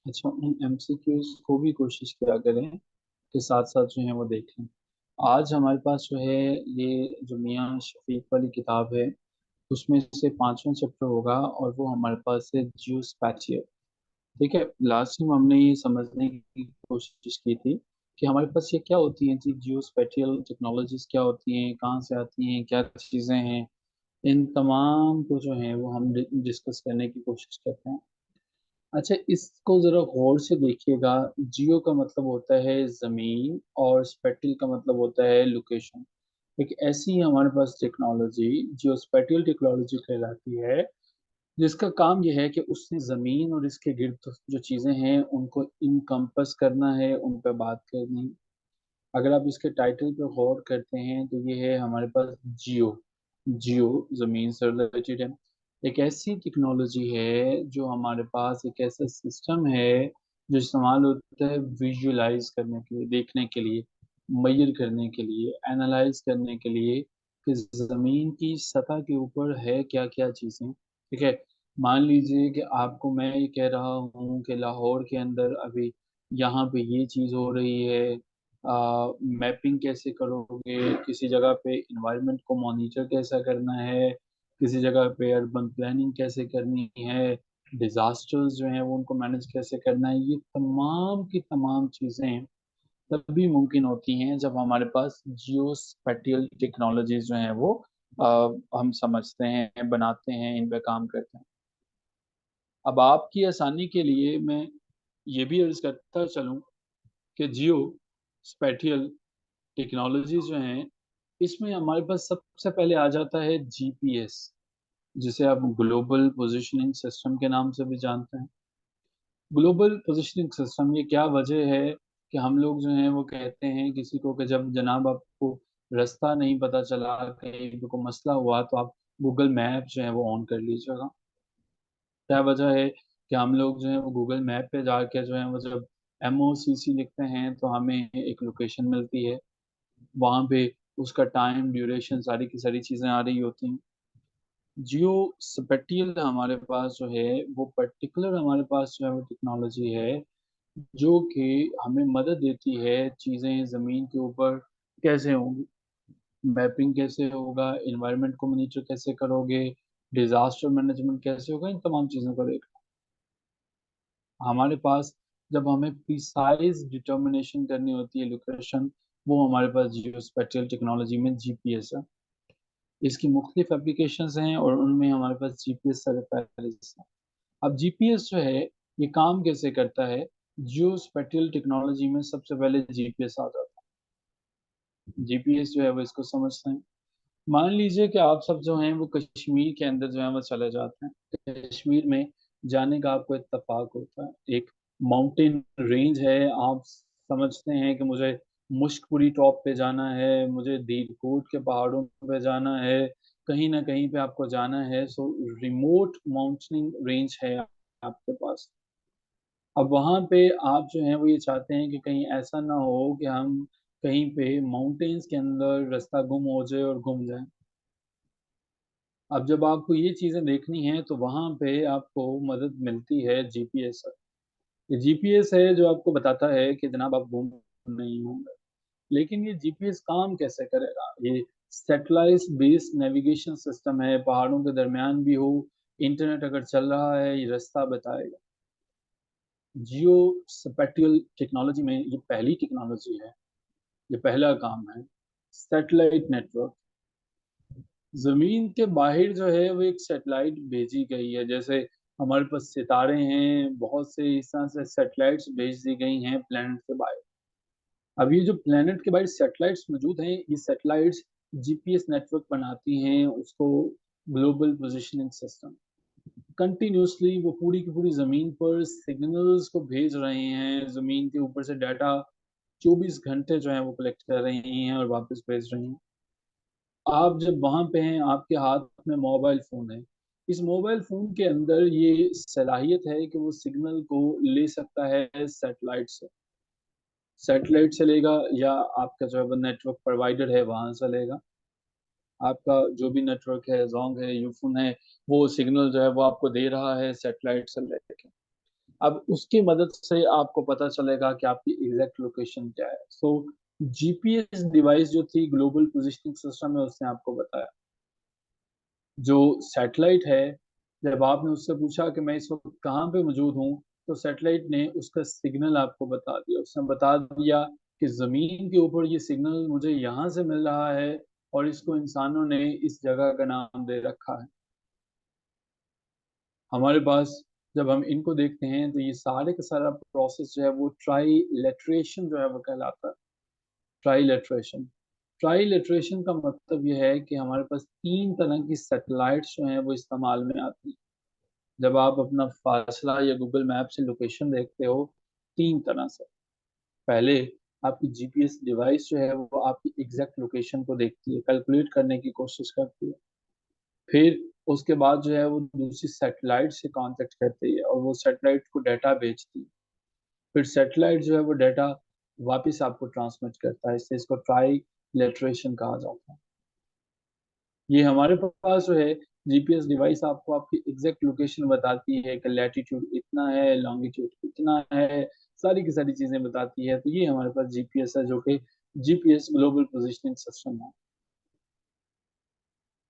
अच्छा, उन एमसीक्यूज को भी कोशिश किया करें के साथ साथ जो है वो देख लें। आज हमारे पास जो है ये जो मियाँ शफीक वाली किताब है, उसमें से पांचवा चैप्टर होगा और वो हमारे पास है जियो स्पैटियल। ठीक है, लास्ट टाइम हमने ये समझने की कोशिश की थी कि हमारे पास ये क्या होती हैं जी, जियो स्पैटियल टेक्नोलॉजीज क्या होती हैं, कहाँ से आती हैं, क्या चीज़ें हैं। इन तमाम को जो है वो हम डिस्कस करने की कोशिश करते हैं। अच्छा, इसको जरा गौर से देखिएगा। जियो का मतलब होता है जमीन और स्पेटियल का मतलब होता है लोकेशन। एक ऐसी हमारे पास टेक्नोलॉजी जियो स्पेटियल टेक्नोलॉजी कहलाती है, जिसका काम यह है कि उसने जमीन और इसके गिर्द जो चीजें हैं उनको इनकम्पस करना है, उन पर बात करनी। अगर आप इसके टाइटल पे गौर करते हैं तो ये है हमारे पास जियो। जियो जमीन से रिलेटेड है। एक ऐसी टेक्नोलॉजी है जो हमारे पास एक ऐसा सिस्टम है जो इस्तेमाल होता है विजुअलाइज करने के लिए, देखने के लिए, मेजर करने के लिए, एनालाइज करने के लिए कि जमीन की सतह के ऊपर है क्या क्या चीजें। ठीक है, मान लीजिए कि आपको मैं ये कह रहा हूँ कि लाहौर के अंदर अभी यहाँ पे ये चीज़ हो रही है। मैपिंग कैसे करोगे, किसी जगह पे इन्वायरमेंट को मॉनिटर कैसा करना है, किसी जगह पे अर्बन प्लानिंग कैसे करनी है, डिजास्टर्स जो हैं वो उनको मैनेज कैसे करना है, ये तमाम की तमाम चीज़ें तभी मुमकिन होती हैं जब हमारे पास जियो स्पेटियल टेक्नोलॉजीज जो हैं वो हम समझते हैं, बनाते हैं, इन पे काम करते हैं। अब आपकी आसानी के लिए मैं ये भी अर्ज करता चलूँ कि जियो स्पेटियल टेक्नोलॉजी जो हैं, इसमें हमारे पास सबसे पहले आ जाता है जीपीएस, जिसे आप ग्लोबल पोजिशनिंग सिस्टम के नाम से भी जानते हैं। ग्लोबल पोजिशनिंग सिस्टम, ये क्या वजह है कि हम लोग जो हैं वो कहते हैं किसी को कि जब जनाब आपको रास्ता नहीं पता चला, कहीं पे कोई मसला हुआ, तो आप गूगल मैप जो है वो ऑन कर लीजिएगा। क्या वजह है कि हम लोग जो है वो गूगल मैप पे जाके जो है वो जब MOCC लिखते हैं तो हमें एक लोकेशन मिलती है, वहाँ पे उसका टाइम ड्यूरेशन सारी की सारी चीज़ें आ रही होती हैं। जियो स्पेटियल हमारे पास जो है वो पर्टिकुलर हमारे पास जो है वो टेक्नोलॉजी है जो कि हमें मदद देती है चीज़ें ज़मीन के ऊपर कैसे होंगी, मैपिंग कैसे होगा, इन्वायरमेंट को मॉनिटर कैसे करोगे, डिजास्टर मैनेजमेंट कैसे होगा, इन तमाम चीज़ों को देख हमारे पास जब हमें प्रिसाइज डिटर्मिनेशन करनी होती है लोकेशन, वो हमारे पास जियो स्पेटियल टेक्नोलॉजी में जीपीएस है। इसकी मुख्तलिफ एप्लीकेशंस हैं और उनमें हमारे पास जीपीएस सारे पहले से हैं। अब जीपीएस जो है ये काम कैसे करता है, जियो स्पेटियल टेक्नोलॉजी में सबसे पहले जीपीएस आ जाता है। जीपीएस जो है वो इसको समझते हैं। मान लीजिए कि आप सब जो हैं वो कश्मीर के अंदर जो है वो चले जाते हैं। कश्मीर में जाने का आपको इत्तेफाक होता है, एक माउंटेन रेंज है, आप समझते हैं कि मुझे मुश्कपुरी टॉप पे जाना है, मुझे दीदकोट के पहाड़ों पे जाना है, कहीं ना कहीं पे आपको जाना है। सो रिमोट माउंटेनिंग रेंज है आपके पास। अब वहां पे आप जो है वो ये चाहते हैं कि कहीं ऐसा ना हो कि हम कहीं पे माउंटेन्स के अंदर रास्ता गुम हो जाए और गुम जाए। अब जब आपको ये चीजें देखनी है तो वहां पे आपको मदद मिलती है जीपीएस से। ये जीपीएस है जो आपको बताता है कि जनाब आप गुम नहीं होंगे। लेकिन ये जीपीएस काम कैसे करेगा, ये सैटेलाइट बेस्ड नेविगेशन सिस्टम है, पहाड़ों के दरमियान भी हो, इंटरनेट अगर चल रहा है ये रास्ता बताएगा। जियो स्पेटियल टेक्नोलॉजी में ये पहली टेक्नोलॉजी है, ये पहला काम है। सैटेलाइट नेटवर्क, जमीन के बाहर जो है वो एक सैटेलाइट भेजी गई है। जैसे हमारे पास सितारे हैं, बहुत से इस तरह से सैटेलाइट्स भेज दी गई हैं प्लेनेट के बाहर। अब ये जो प्लेनेट के बाहर सैटेलाइट्स मौजूद हैं, ये सैटेलाइट्स जीपीएस नेटवर्क बनाती हैं उसको, ग्लोबल पोजिशनिंग सिस्टम। कंटिन्यूसली वो पूरी की पूरी जमीन पर सिग्नल्स को भेज रहे हैं, जमीन के ऊपर से डाटा 24 घंटे जो है वो कलेक्ट कर रही हैं और वापस भेज रही हैं। आप जब वहां पे हैं, आपके हाथ में मोबाइल फोन है, इस मोबाइल फोन के अंदर ये सलाहियत है कि वो सिग्नल को ले सकता है सैटेलाइट से। सैटेलाइट से लेगा या आपका जो है वो नेटवर्क प्रोवाइडर है वहां से लेगा। आपका जो भी नेटवर्क है, जोंग है, यूफोन है, वो सिग्नल जो है वो आपको दे रहा है सैटेलाइट से लेके। अब उसकी मदद से आपको पता चलेगा कि आपकी एग्जैक्ट लोकेशन क्या है। सो जीपीएस डिवाइस जो थी ग्लोबल पोजिशनिंग सिस्टम है, उसने आपको बताया। जो सैटेलाइट है, जब आपने उससे पूछा कि मैं इस वक्त कहाँ पे मौजूद हूँ, तो सैटेलाइट ने उसका सिग्नल आपको बता दिया। उसने बता दिया कि जमीन के ऊपर ये सिग्नल मुझे यहाँ से मिल रहा है और इसको इंसानों ने इस जगह का नाम दे रखा है। हमारे पास जब हम इनको देखते हैं तो ये सारे का सारा प्रोसेस जो है वो ट्राइलेटरेशन जो है वो कहलाता है। ट्राइलेटरेशन ट्राइलेटरेशन का मतलब ये है कि हमारे पास तीन तरह की सैटेलाइट्स जो हैं वो इस्तेमाल में आती हैं। जब आप अपना फासला या गूगल मैप से लोकेशन देखते हो, तीन तरह से। पहले आपकी जीपीएस डिवाइस जो है वो आपकी एग्जैक्ट लोकेशन को देखती है, कैलकुलेट करने की कोशिश करती है। फिर उसके बाद जो है वो दूसरी सैटेलाइट से कांटेक्ट करती है और वो सैटेलाइट को डाटा भेजती है। फिर सैटेलाइट जो है वो डाटा वापस आपको ट्रांसमिट करता है, इससे इसको ट्राइलेटरेशन कहा जाता है। ये हमारे पास जो है जीपीएस डिवाइस आपको आपकी एग्जैक्ट लोकेशन बताती है कि लैटिट्यूड इतना है, लॉन्गिट्यूड इतना है, सारी की सारी चीजें बताती है। तो ये हमारे पास जीपीएस है, जो कि जीपीएस ग्लोबल पोजिशनिंग सिस्टम है।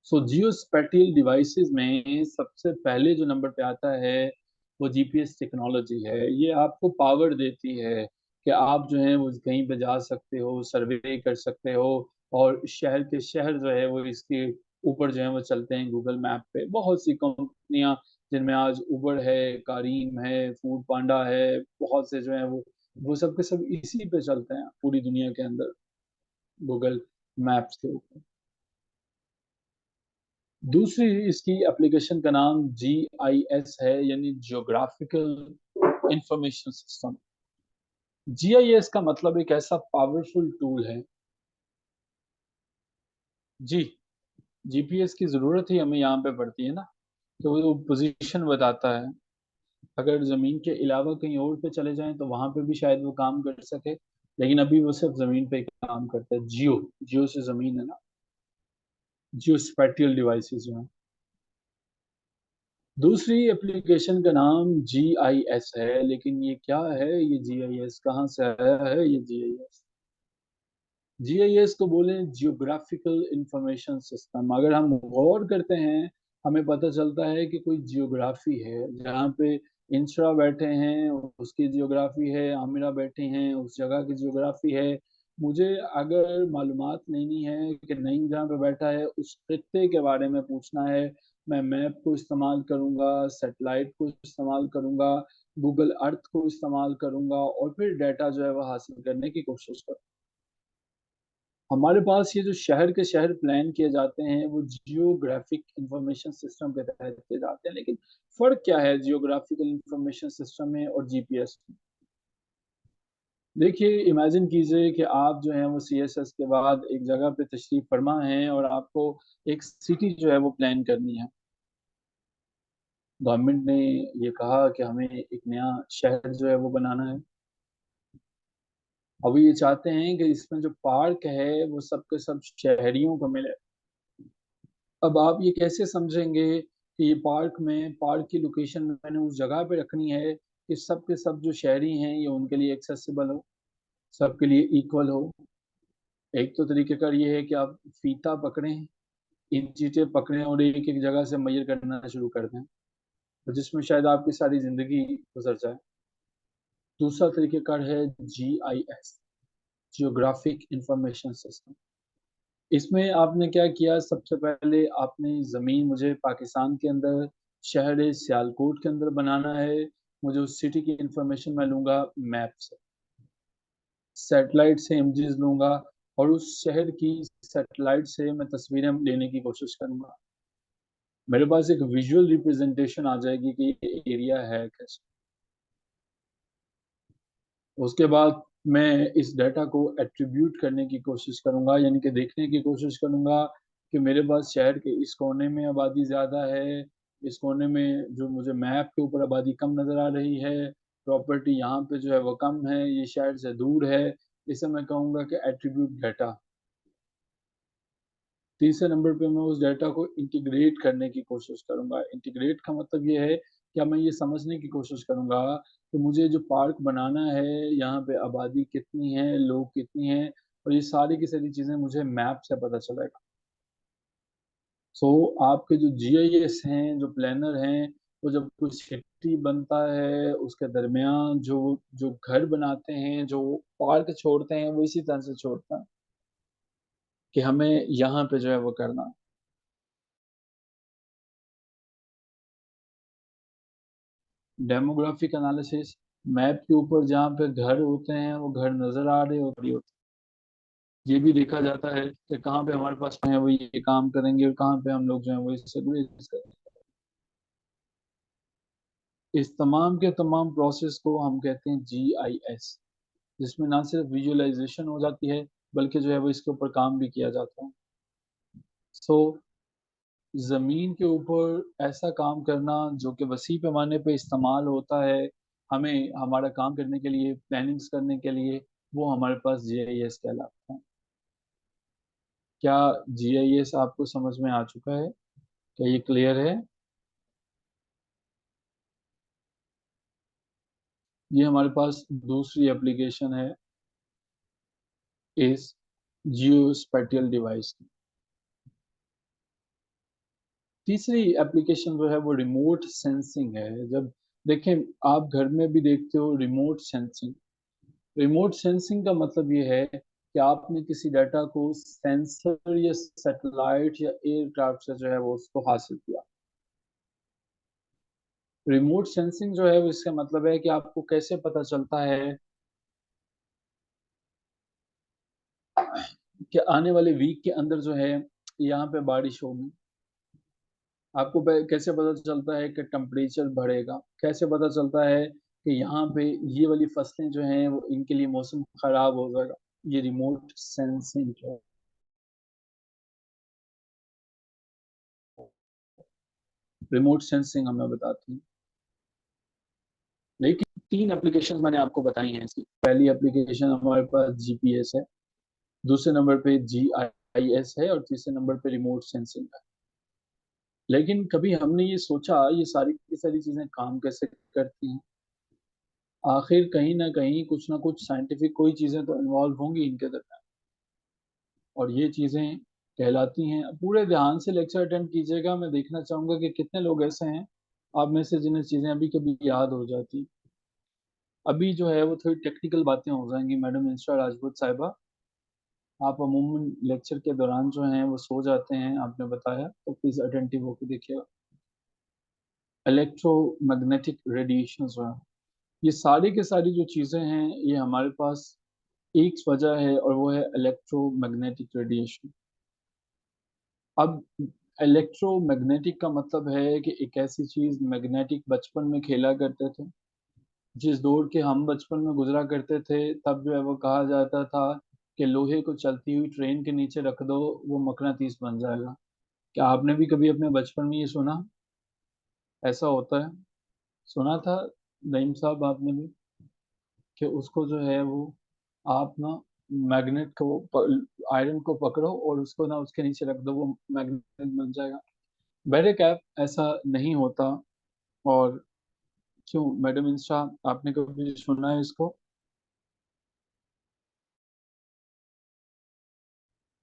सो जियो स्पेटियल डिवाइसेस में सबसे पहले जो नंबर पे आता है वो जीपीएस टेक्नोलॉजी है। ये आपको पावर देती है कि आप जो है वो कहीं पे जा सकते हो, सर्वे कर सकते हो, और शहर के शहर जो है वो इसके ऊपर जो है वो चलते हैं गूगल मैप पे। बहुत सी कंपनियां जिनमें आज उबर है, कारीम है, फूड पांडा है, बहुत से जो है वो सब के सब इसी पे चलते हैं पूरी दुनिया के अंदर, गूगल मैप्स के ऊपर। दूसरी इसकी एप्लीकेशन का नाम जीआईएस है, यानी जियोग्राफिकल इंफॉर्मेशन सिस्टम। जीआईएस का मतलब एक ऐसा पावरफुल टूल है। जी, जीपीएस की जरूरत ही हमें यहाँ पे पड़ती है ना, तो वो पोजीशन बताता है। अगर जमीन के अलावा कहीं और पे चले जाएं तो वहां पे भी शायद वो काम कर सके, लेकिन अभी वो सिर्फ जमीन पे काम करता है। जियो, जियो से जमीन है ना, जियो स्पेटियल डिवाइसेस जो है। दूसरी एप्लीकेशन का नाम जी आई एस है, लेकिन ये क्या है, ये जी आई एस कहाँ से आया है, ये जी I S? Ji I S को बोले जियोग्राफिकल इंफॉर्मेशन सिस्टम। अगर हम गौर करते हैं, हमें पता चलता है कि कोई जियोग्राफी है जहाँ पे इंस्रा बैठे हैं, उसकी जियोग्राफी है, आमिरा बैठे हैं, उस जगह की जियोग्राफी है। मुझे अगर मालूमात नहीं है कि नईम जहाँ पे बैठा है उस खत्ते के बारे में पूछना है, मैं मैप को इस्तेमाल करूंगा, सैटेलाइट को इस्तेमाल करूंगा, गूगल अर्थ को इस्तेमाल करूंगा, और फिर डाटा जो है वह हासिल करने की कोशिश करूंगा। हमारे पास ये जो शहर के शहर प्लान किए जाते हैं वो जियोग्राफिक इंफॉर्मेशन सिस्टम के तहत किए जाते हैं, लेकिन फर्क क्या है जियोग्राफिकल इंफॉर्मेशन सिस्टम में और जीपीएस में? देखिए, इमेजिन कीजिए कि आप जो है वो सीएसएस के बाद एक जगह पे तशरीफ फरमा है और आपको एक सिटी जो है वो प्लान करनी है। गवर्नमेंट ने ये कहा कि हमें एक नया शहर जो है वो बनाना है। अब ये चाहते हैं कि इसमें जो पार्क है वो सबके सब शहरियों को मिले। अब आप ये कैसे समझेंगे कि ये पार्क की लोकेशन मैंने उस जगह पे रखनी है कि सब के सब जो शहरी हैं ये उनके लिए एक्सेसिबल हो, सबके लिए इक्वल हो। एक तो तरीकेकार ये है कि आप फीता पकड़ें, इंचीटेप पकड़ें और एक एक जगह से मेजर करना शुरू कर दें, तो जिसमें शायद आपकी सारी जिंदगी गुजर जाए। दूसरा तरीकेकार है G I S, geographic information system. इसमें आपने क्या किया, सबसे पहले आपने ज़मीन, मुझे पाकिस्तान के अंदर शहर सियालकोट के अंदर बनाना है, मुझे उस सिटी की इंफॉर्मेशन मैं लूंगा मैप से, सैटेलाइट से इमेजेस लूंगा, और उस शहर की सैटेलाइट से मैं तस्वीरें लेने की कोशिश करूंगा। मेरे पास एक विजुअल रिप्रेजेंटेशन आ जाएगी कि ये एरिया है कैसे। उसके बाद मैं इस डाटा को एट्रीब्यूट करने की कोशिश करूंगा, यानी कि देखने की कोशिश करूंगा कि मेरे पास शहर के इस कोने में आबादी ज़्यादा है, इस कोने में जो मुझे मैप के ऊपर आबादी कम नज़र आ रही है, प्रॉपर्टी यहाँ पे जो है वो कम है, ये शहर से दूर है। इसे मैं कहूँगा कि एट्रीब्यूट डाटा। तीसरे नंबर पे मैं उस डाटा को इंटीग्रेट करने की कोशिश करूंगा। इंटीग्रेट का मतलब ये है कि मैं ये समझने की कोशिश करूंगा तो मुझे जो पार्क बनाना है, यहाँ पे आबादी कितनी है, लोग कितनी है, और ये सारी की सारी चीजें मुझे मैप से पता चलेगा। सो आपके जो जीआईएस हैं, जो प्लानर हैं, वो जब कुछ सिटी बनता है उसके दरमियान जो जो घर बनाते हैं, जो पार्क छोड़ते हैं, वो इसी तरह से छोड़ते हैं कि हमें यहाँ पे जो है वो करना है। डेमोग्राफिक एनालिसिस, मैप के ऊपर जहाँ पे घर होते हैं वो घर नजर आ रहे होते हैं, ये भी देखा जाता है कि कहाँ पे हमारे पास है वो ये काम करेंगे और कहाँ पे हम लोग जो है वो इससे गुरेज करेंगे। इस तमाम के तमाम प्रोसेस को हम कहते हैं जीआईएस, जिसमें ना सिर्फ विजुअलाइजेशन हो जाती है बल्कि जो है वो इसके ऊपर काम भी किया जाता है। सो जमीन के ऊपर ऐसा काम करना जो कि वसी पैमाने पे इस्तेमाल होता है, हमें हमारा काम करने के लिए, प्लानिंग्स करने के लिए, वो हमारे पास जीआईएस कहलाता है। क्या जीआईएस आपको समझ में आ चुका है? क्या ये क्लियर है? ये हमारे पास दूसरी एप्लीकेशन है इस जियो स्पेटियल डिवाइस की। तीसरी एप्लीकेशन जो है वो रिमोट सेंसिंग है। जब देखें, आप घर में भी देखते हो रिमोट सेंसिंग। रिमोट सेंसिंग का मतलब ये है कि आपने किसी डाटा को सेंसर या सैटेलाइट या एयरक्राफ्ट से जो है वो उसको हासिल किया। रिमोट सेंसिंग जो है वो इसका मतलब है कि आपको कैसे पता चलता है कि आने वाले वीक के अंदर जो है यहाँ पे बारिश होगी। आपको कैसे पता चलता है कि टेम्परेचर बढ़ेगा? कैसे पता चलता है कि यहाँ पे ये वाली फसलें जो हैं वो इनके लिए मौसम खराब हो जाएगा? ये रिमोट सेंसिंग जो है, रिमोट सेंसिंग हमें बताती है। लेकिन तीन एप्लीकेशन मैंने आपको बताई हैं इसकी। पहली एप्लीकेशन हमारे पास जीपीएस है, दूसरे नंबर पे जीआईएस है, और तीसरे नंबर पे रिमोट सेंसिंग है। लेकिन कभी हमने ये सोचा ये सारी की सारी चीजें काम कैसे करती हैं? आखिर कहीं ना कुछ साइंटिफिक कोई चीजें तो इन्वॉल्व होंगी इनके दरमियान, और ये चीजें कहलाती हैं। पूरे ध्यान से लेक्चर अटेंड कीजिएगा, मैं देखना चाहूंगा कि कितने लोग ऐसे हैं आप में से जिन्हें चीजें अभी कभी याद हो जाती। अभी जो है वो थोड़ी टेक्निकल बातें हो जाएंगी। मैडम इंस्टा राजपूत साहिबा, आप अमूमन लेक्चर के दौरान जो हैं वो सो जाते हैं, आपने बताया, तो प्लीज अटेंटिव होकर देखिएगा। इलेक्ट्रोमैग्नेटिक रेडिएशन जो है, ये सारी के सारी जो चीजें हैं ये हमारे पास एक वजह है, और वो है इलेक्ट्रोमैग्नेटिक रेडिएशन। अब इलेक्ट्रोमैग्नेटिक का मतलब है कि एक ऐसी चीज, मैग्नेटिक बचपन में खेला करते थे, जिस दौर के हम बचपन में गुजरा करते थे, तब जो है वो कहा जाता था कि लोहे को चलती हुई ट्रेन के नीचे रख दो, वो मकनातीस बन जाएगा। क्या आपने भी कभी अपने बचपन में ये सुना? ऐसा होता है, सुना था नईम साहब आपने भी, कि उसको जो है वो आप ना मैग्नेट को आयरन को पकड़ो और उसको ना उसके नीचे रख दो, वो मैग्नेट बन जाएगा। बहरे कैप ऐसा नहीं होता। और क्यों मैडम इंस्टा, आपने कभी सुना है इसको?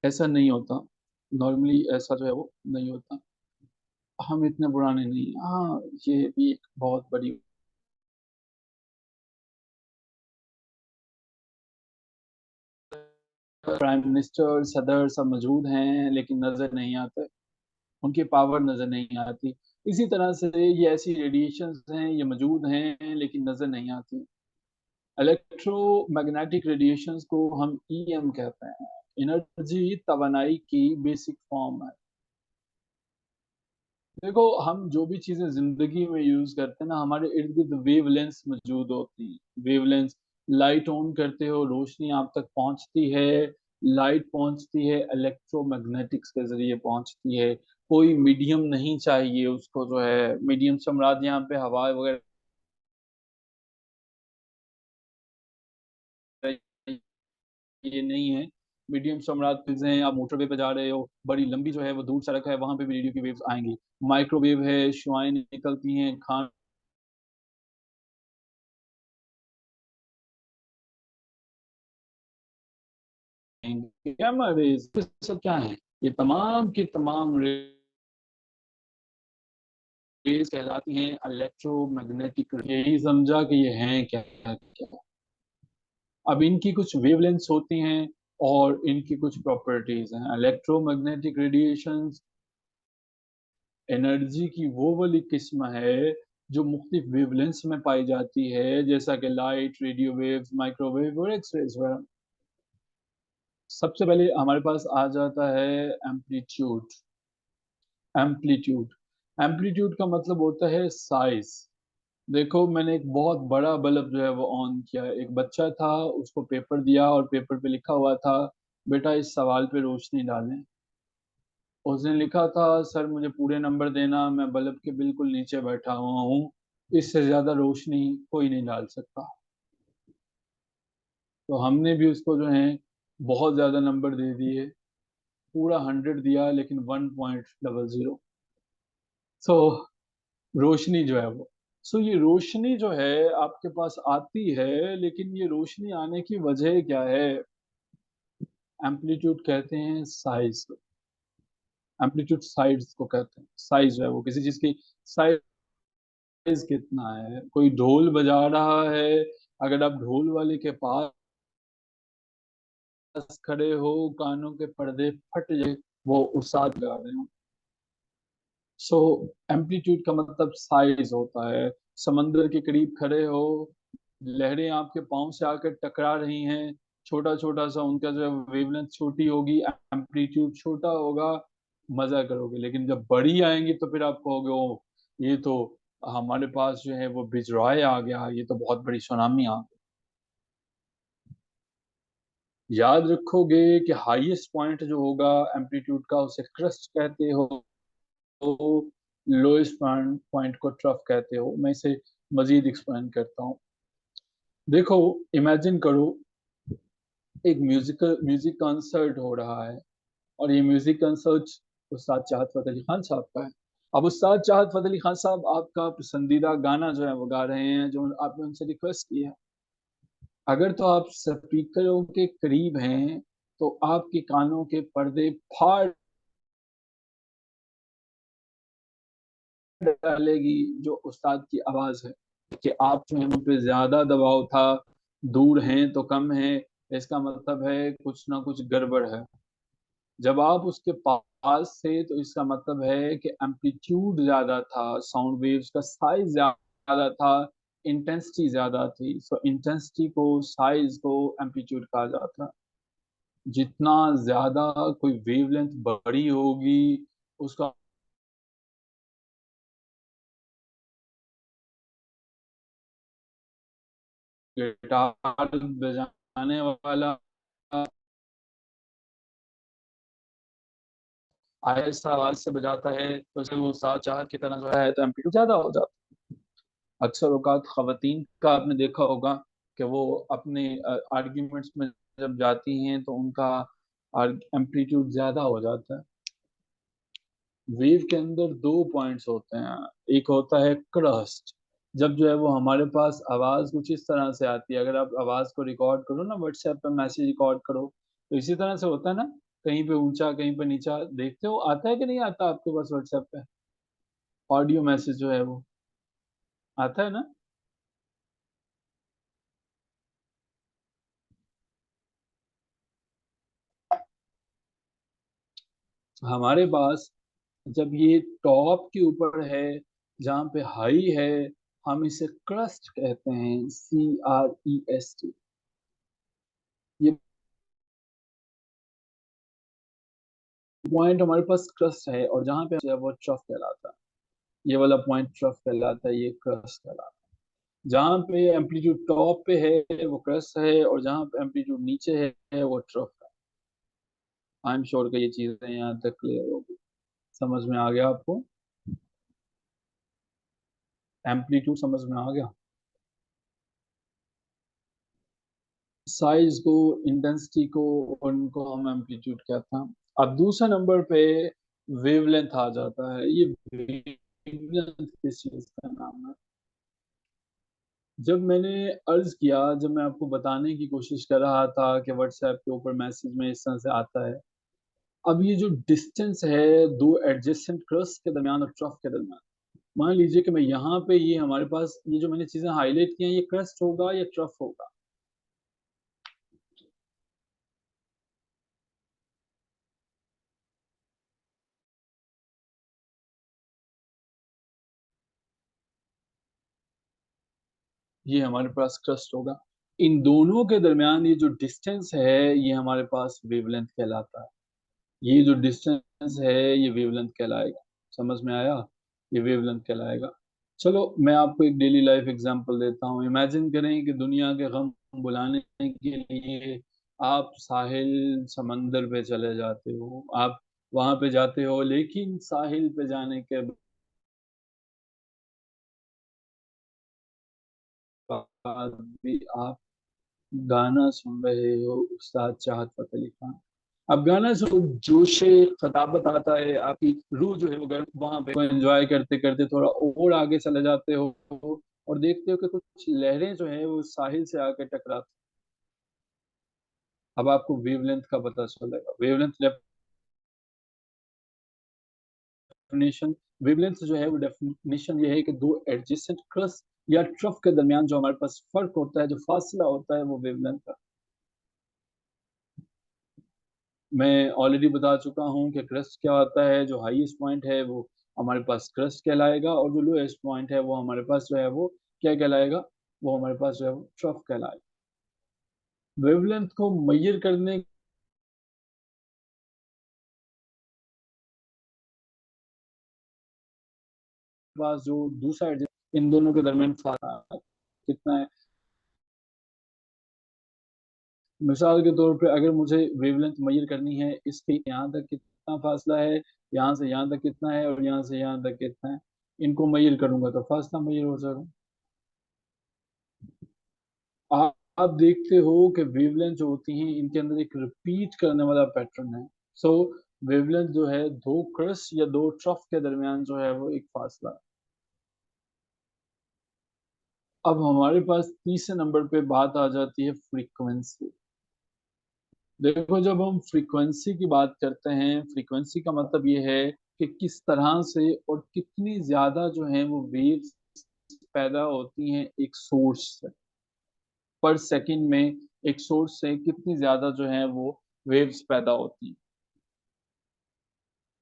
ऐसा नहीं होता, नॉर्मली ऐसा जो है वो नहीं होता। हम इतने पुराने नहीं हैं। हाँ, ये भी एक बहुत बड़ी प्राइम मिनिस्टर सदर सब मौजूद हैं लेकिन नजर नहीं आते, उनकी पावर नजर नहीं आती। इसी तरह से ये ऐसी रेडिएशंस हैं, ये मौजूद हैं लेकिन नजर नहीं आती। इलेक्ट्रोमैग्नेटिक रेडिएशंस को हम ईएम कहते हैं। एनर्जी तवानाई की बेसिक फॉर्म है। देखो, हम जो भी चीजें जिंदगी में यूज करते हैं ना, हमारे इर्द गिर्द वेवलेंथ मौजूद होती हैं। वेवलेंथ, लाइट ऑन करते हो, रोशनी आप तक पहुंचती है। लाइट पहुंचती है इलेक्ट्रोमैग्नेटिक्स के जरिए पहुंचती है। कोई मीडियम नहीं चाहिए उसको, जो है मीडियम से मुराद यहाँ पे हवा वगैरह ये नहीं है। मीडियम से मुराद चीजें, आप मोटरवे पे जा रहे हो, बड़ी लंबी जो है वो दूर सड़क है, वहां पे भी रेडियो की वेव्स आएंगी। माइक्रोवेव है, शुआएं निकलती हैं, खाना गैमा रेज सब क्या है? ये तमाम की तमाम रेज कहलाती हैं इलेक्ट्रोमैग्नेटिक। यही समझा कि ये हैं क्या क्या। अब इनकी कुछ वेवलेंथ्स होती हैं और इनकी कुछ प्रॉपर्टीज हैं। इलेक्ट्रोमैग्नेटिक रेडिएशंस एनर्जी की वो वाली किस्म है जो मुख्तलिफ वेवलेंथ्स में पाई जाती है, जैसा कि लाइट, रेडियो वेव्स, माइक्रोवेव और एक्सरेज वगैरह। सबसे पहले हमारे पास आ जाता है एम्पलीट्यूड। एम्पलीट्यूड एम्पलीट्यूड का मतलब होता है साइज। देखो, मैंने एक बहुत बड़ा बल्ब जो है वो ऑन किया। एक बच्चा था, उसको पेपर दिया और पेपर पे लिखा हुआ था, बेटा इस सवाल पे रोशनी डालें। उसने लिखा था, सर मुझे पूरे नंबर देना, मैं बल्ब के बिल्कुल नीचे बैठा हुआ हूँ, इससे ज्यादा रोशनी कोई नहीं डाल सकता। तो हमने भी उसको जो है बहुत ज्यादा नंबर दे दिए, पूरा 100 दिया, लेकिन 1.00। सो रोशनी जो है वो, ये रोशनी जो है आपके पास आती है, लेकिन ये रोशनी आने की वजह क्या है? एम्पलीट्यूड कहते हैं साइज। एम्पलीट्यूड साइज को कहते हैं। साइज जो है वो किसी चीज की साइज कितना है। कोई ढोल बजा रहा है, अगर आप ढोल वाले के पास खड़े हो, कानों के पर्दे फट जाए, वो उस्ताद गा रहे हो। सो एम्पलीट्यूड का मतलब साइज होता है। समंदर के करीब खड़े हो, लहरें आपके पाँव से आकर टकरा रही हैं, छोटा छोटा सा उनका जो है वेवलेंथ छोटी होगी, एम्पलीट्यूड छोटा होगा, मजा करोगे। लेकिन जब बड़ी आएंगी तो फिर आप कहोगे, ओ ये तो हमारे पास जो है वो बिजराए आ गया, ये तो बहुत बड़ी सुनामी आ गई। याद रखोगे कि हाईएस्ट पॉइंट जो होगा एम्पलीट्यूड का, उसे क्रस्ट कहते हो, लोएस्ट पॉइंट को ट्रफ कहते हो। मैं इसे मजीद एक्सप्लेन करता हूँ। देखो, इमेजिन करो, एक म्यूजिक कंसर्ट हो रहा है, और ये म्यूजिक कंसर्ट उस्ताद चाहत फतेह अली खान साहब का है। अब उस्ताद चाहत फतेह अली खान साहब आपका पसंदीदा गाना जो है वो गा रहे हैं, जो आपने उनसे रिक्वेस्ट की है। अगर तो आप स्पीकरों के करीब हैं, तो आपके कानों के पर्दे फाड़ डालेगी जो उस्ताद की आवाज है, कि आप जो है उन पे ज्यादा दबाव था, दूर हैं तो कम है, इसका मतलब है कुछ ना कुछ गड़बड़ है। जब आप उसके पास थे तो इसका मतलब है कि एम्पलीट्यूड ज्यादा था, साउंड वेव्स का साइज ज्यादा था, इंटेंसिटी ज्यादा थी। सो इंटेंसिटी को, साइज को एम्पलीट्यूड कहा जाता है। जितना ज्यादा कोई वेवलेंथ बड़ी होगी, उसका गिटार बजाने वाला आहिस्ता आवाज से बजाता है, तो उसे वो सात चार की तरह जो है तो एम्पलीट्यूड ज्यादा हो जाता है। अक्सर औकात खवातीन का आपने देखा होगा कि वो अपने आर्ग्यूमेंट्स में जब जाती हैं तो उनका एम्पलीट्यूड ज्यादा हो जाता है। वेव के अंदर दो पॉइंट्स होते हैं। एक होता है क्रस्ट। जब जो है वो हमारे पास आवाज कुछ इस तरह से आती है, अगर आप आवाज को रिकॉर्ड करो ना, व्हाट्सएप पे मैसेज रिकॉर्ड करो, तो इसी तरह से होता है ना, कहीं पे ऊंचा कहीं पे नीचा। देखते हो आता है कि नहीं आता आपके पास व्हाट्सएप पे ऑडियो मैसेज जो है वो आता है ना? हमारे पास जब ये टॉप के ऊपर है, जहाँ पे हाई है, हम इसे क्रस्ट कहते हैं, CREST। ये पॉइंट हमारे पास क्रस्ट है, और जहाँ पे जो है वो ट्रफ कहलाता है। ये वाला पॉइंट ट्रफ कहलाता है, ये क्रस्ट कहलाता है। जहाँ पे एम्पलीट्यूड टॉप पे है वो क्रस्ट है, और जहाँ पे एम्पलीट्यूड नीचे है वो ट्रफ है। आई एम श्योर कि ये चीजें यहाँ तक क्लियर होगी, समझ में आ गया आपको? एम्पलीट्यूड समझ में आ गया। साइज को, इंटेंसिटी को, उनको हम एम्पलीट्यूड कहते हैं। अब दूसरा नंबर पे वेवलेंथ आ जाता है। ये वेवलेंथ किस चीज का नाम है? जब मैंने अर्ज किया, जब मैं आपको बताने की कोशिश कर रहा था कि व्हाट्सएप के ऊपर मैसेज में इस तरह से आता है, अब ये जो डिस्टेंस है दो एडजेसेंट क्रस्ट के दरमियान और ट्रफ के दरमियान, मान लीजिए कि मैं यहाँ पे, ये हमारे पास ये जो मैंने चीजें हाईलाइट की हैं, ये क्रस्ट होगा या ट्रफ होगा? ये हमारे पास क्रस्ट होगा। इन दोनों के दरमियान ये जो डिस्टेंस है, ये हमारे पास वेवलेंथ कहलाता है। ये जो डिस्टेंस है, ये वेवलेंथ कहलाएगा। समझ में आया? ये वेवलेंथ कहलाएगा। चलो मैं आपको एक डेली लाइफ एग्जांपल देता हूँ। इमेजिन करें कि दुनिया के गम बुलाने के लिए आप साहिल समंदर पे चले जाते हो, आप वहां पे जाते हो, लेकिन साहिल पे जाने के बाद भी आप गाना सुन रहे हो उस्ताद चाहत फतेह अली खान। अब गाना सुन, जोशे खताबत आता है, आपकी रूह जो है वो वहां पे एंजॉय करते करते थोड़ा और आगे चले जाते हो, और देखते हो कि कुछ लहरें जो है वो साहिल से आके टकराती। अब आपको वेवलेंथ का पता चलेगा। वेवलेंथ डेफिनेशन, वेवलेंथ जो है वो डेफिनेशन ये है कि दो एडजेसेंट क्रस्ट या ट्रफ के दरमियान जो हमारे पास फर्क होता है, जो फासला होता है, वो वेवलेंथ का। मैं ऑलरेडी बता चुका हूँ कि क्रस्ट क्या होता है। जो हाईएस्ट पॉइंट है वो हमारे पास क्रस्ट कहलाएगा, और जो लोएस्ट पॉइंट है वो हमारे पास जो है वो क्या कहलाएगा? वो हमारे पास जो है वो ट्रफ कहलाएगा। वेवलेंथ को मेजर करने के पास जो दूसरा इन दोनों के दरमियान फासला कितना है? मिसाल के तौर पे अगर मुझे वेवलेंथ मेजर करनी है, इसके यहाँ तक कितना फासला है, यहाँ से यहाँ तक कितना है, और यहाँ से यहाँ तक कितना है, इनको मेजर करूंगा तो फासला मेजर हो जाएगा। आप देखते हो कि वेवलेंथ जो होती हैं, इनके अंदर एक रिपीट करने वाला पैटर्न है। सो वेवलेंथ जो है दो क्रस्ट या दो ट्रफ के दरमियान जो है वो एक फासला है। अब हमारे पास तीसरे नंबर पे बात आ जाती है फ्रीक्वेंसी। देखो, जब हम फ्रीक्वेंसी की बात करते हैं, फ्रीक्वेंसी का मतलब ये है कि किस तरह से और कितनी ज्यादा जो है वो वेव्स पैदा होती हैं एक सोर्स से, पर सेकंड में। एक सोर्स से कितनी ज्यादा जो है वो वेव्स पैदा होती हैं।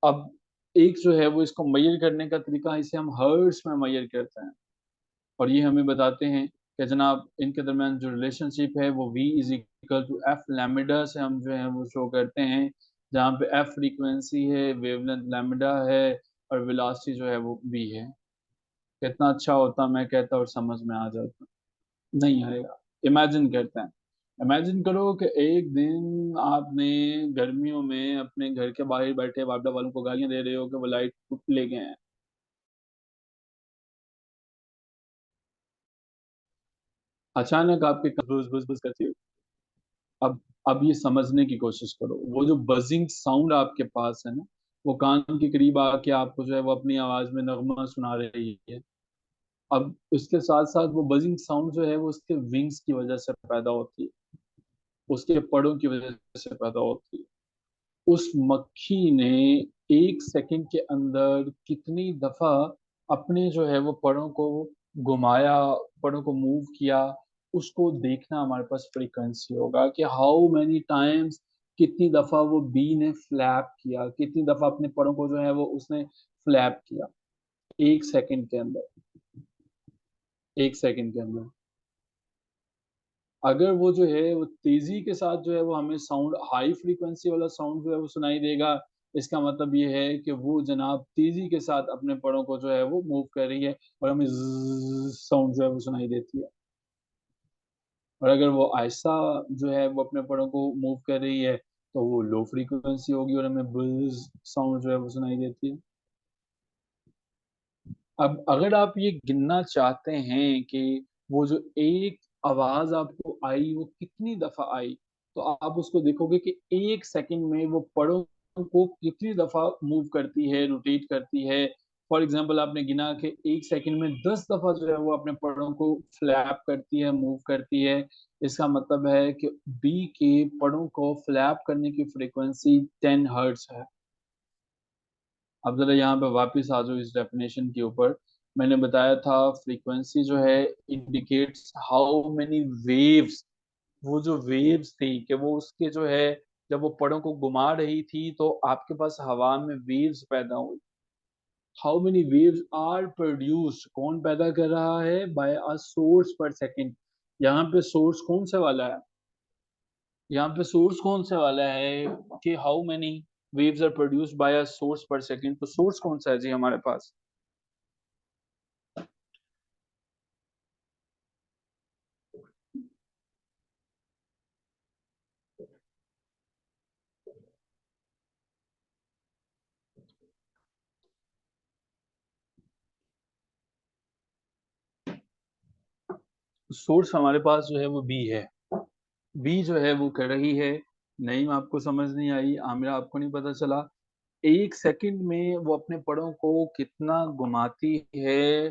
अब एक जो है वो इसको मेजर करने का तरीका, इसे हम हर्ट्ज में मेजर करते हैं, और ये हमें बताते हैं कि जनाब इनके दरमियान जो रिलेशनशिप है वो V is equal to F lambda से हम जो है वो शो करते हैं, जहाँ पे एफ फ्रीक्वेंसी है, वेवलेंथ लैम्बडा है, और वेलोसिटी जो है वो V है। कितना अच्छा होता मैं कहता और समझ में आ जाता। नहीं आएगा। इमेजिन करते हैं। इमेजिन करो कि एक दिन आपने गर्मियों में अपने घर के बाहर बैठे वापडा वालों को गालियां दे रहे हो कि वो लाइट ले गए हैं। अचानक आपके बुस बुस बुस करती है। अब अब ये समझने की कोशिश करो, वो जो बजिंग साउंड आपके पास है ना, वो कान के करीब आके आपको जो है वो अपनी आवाज में नगमा सुना रही है। अब उसके साथ साथ वो बजिंग साउंड जो है वो उसके विंग्स की वजह से पैदा होती है, उसके पड़ों की वजह से पैदा होती है। उस मक्खी ने एक सेकंड के अंदर कितनी दफा अपने जो है वो पड़ों को घुमाया, पड़ों को मूव किया, उसको देखना हमारे पास फ्रीक्वेंसी होगा कि हाउ मेनी टाइम्स, कितनी दफा वो बी ने फ्लैप किया, कितनी दफा अपने पड़ों को जो है वो उसने फ्लैप किया एक सेकंड के अंदर। एक सेकंड के अंदर अगर वो जो है वो तेजी के साथ जो है वो हमें साउंड, हाई फ्रीक्वेंसी वाला साउंड जो है वो सुनाई देगा, इसका मतलब ये है कि वो जनाब तेजी के साथ अपने पड़ों को जो है वो मूव कर रही है, और हमें साउंड जो है वो सुनाई देती है। और अगर वो आहिस्ता जो है वो अपने पड़ों को मूव कर रही है, तो वो लो फ्रीक्वेंसी होगी और हमें बुज साउंड जो है वो सुनाई देती है। अब अगर आप ये गिनना चाहते हैं कि वो जो एक आवाज आपको आई वो कितनी दफा आई, तो आप उसको देखोगे कि एक सेकंड में वो पड़ों को कितनी दफा मूव करती है, रोटेट करती है, फॉर एग्जाम्पल आपने गिना कि 1 सेकंड में 10 दफा जो है वो अपने पड़ों को फ्लैप करती है, मूव करती है। इसका मतलब है कि बी के पड़ों को फ्लैप करने की फ्रीक्वेंसी 10 हर्ट्ज है। अब जरा यहाँ पे वापस आ जाओ इस डेफिनेशन के ऊपर। मैंने बताया था फ्रीक्वेंसी जो है इंडिकेट्स हाउ मेनी वेव्स, वो जो वेव्स थी कि वो उसके जो है जब वो पड़ों को घुमा रही थी तो आपके पास हवा में वेव्स पैदा हुई। How many waves are produced, कौन पैदा कर रहा है, by a source per second. यहाँ पे सोर्स कौन से वाला है, यहाँ पे सोर्स कौन से वाला है कि how many waves are produced by a source per second, तो सोर्स कौन सा है जी हमारे पास। सोर्स हमारे पास जो है वो बी है। बी जो है वो कर रही है। नहीं, आपको समझ नहीं आई, आमिरा आपको नहीं पता चला। 1 सेकंड में वो अपने पड़ों को कितना घुमाती है,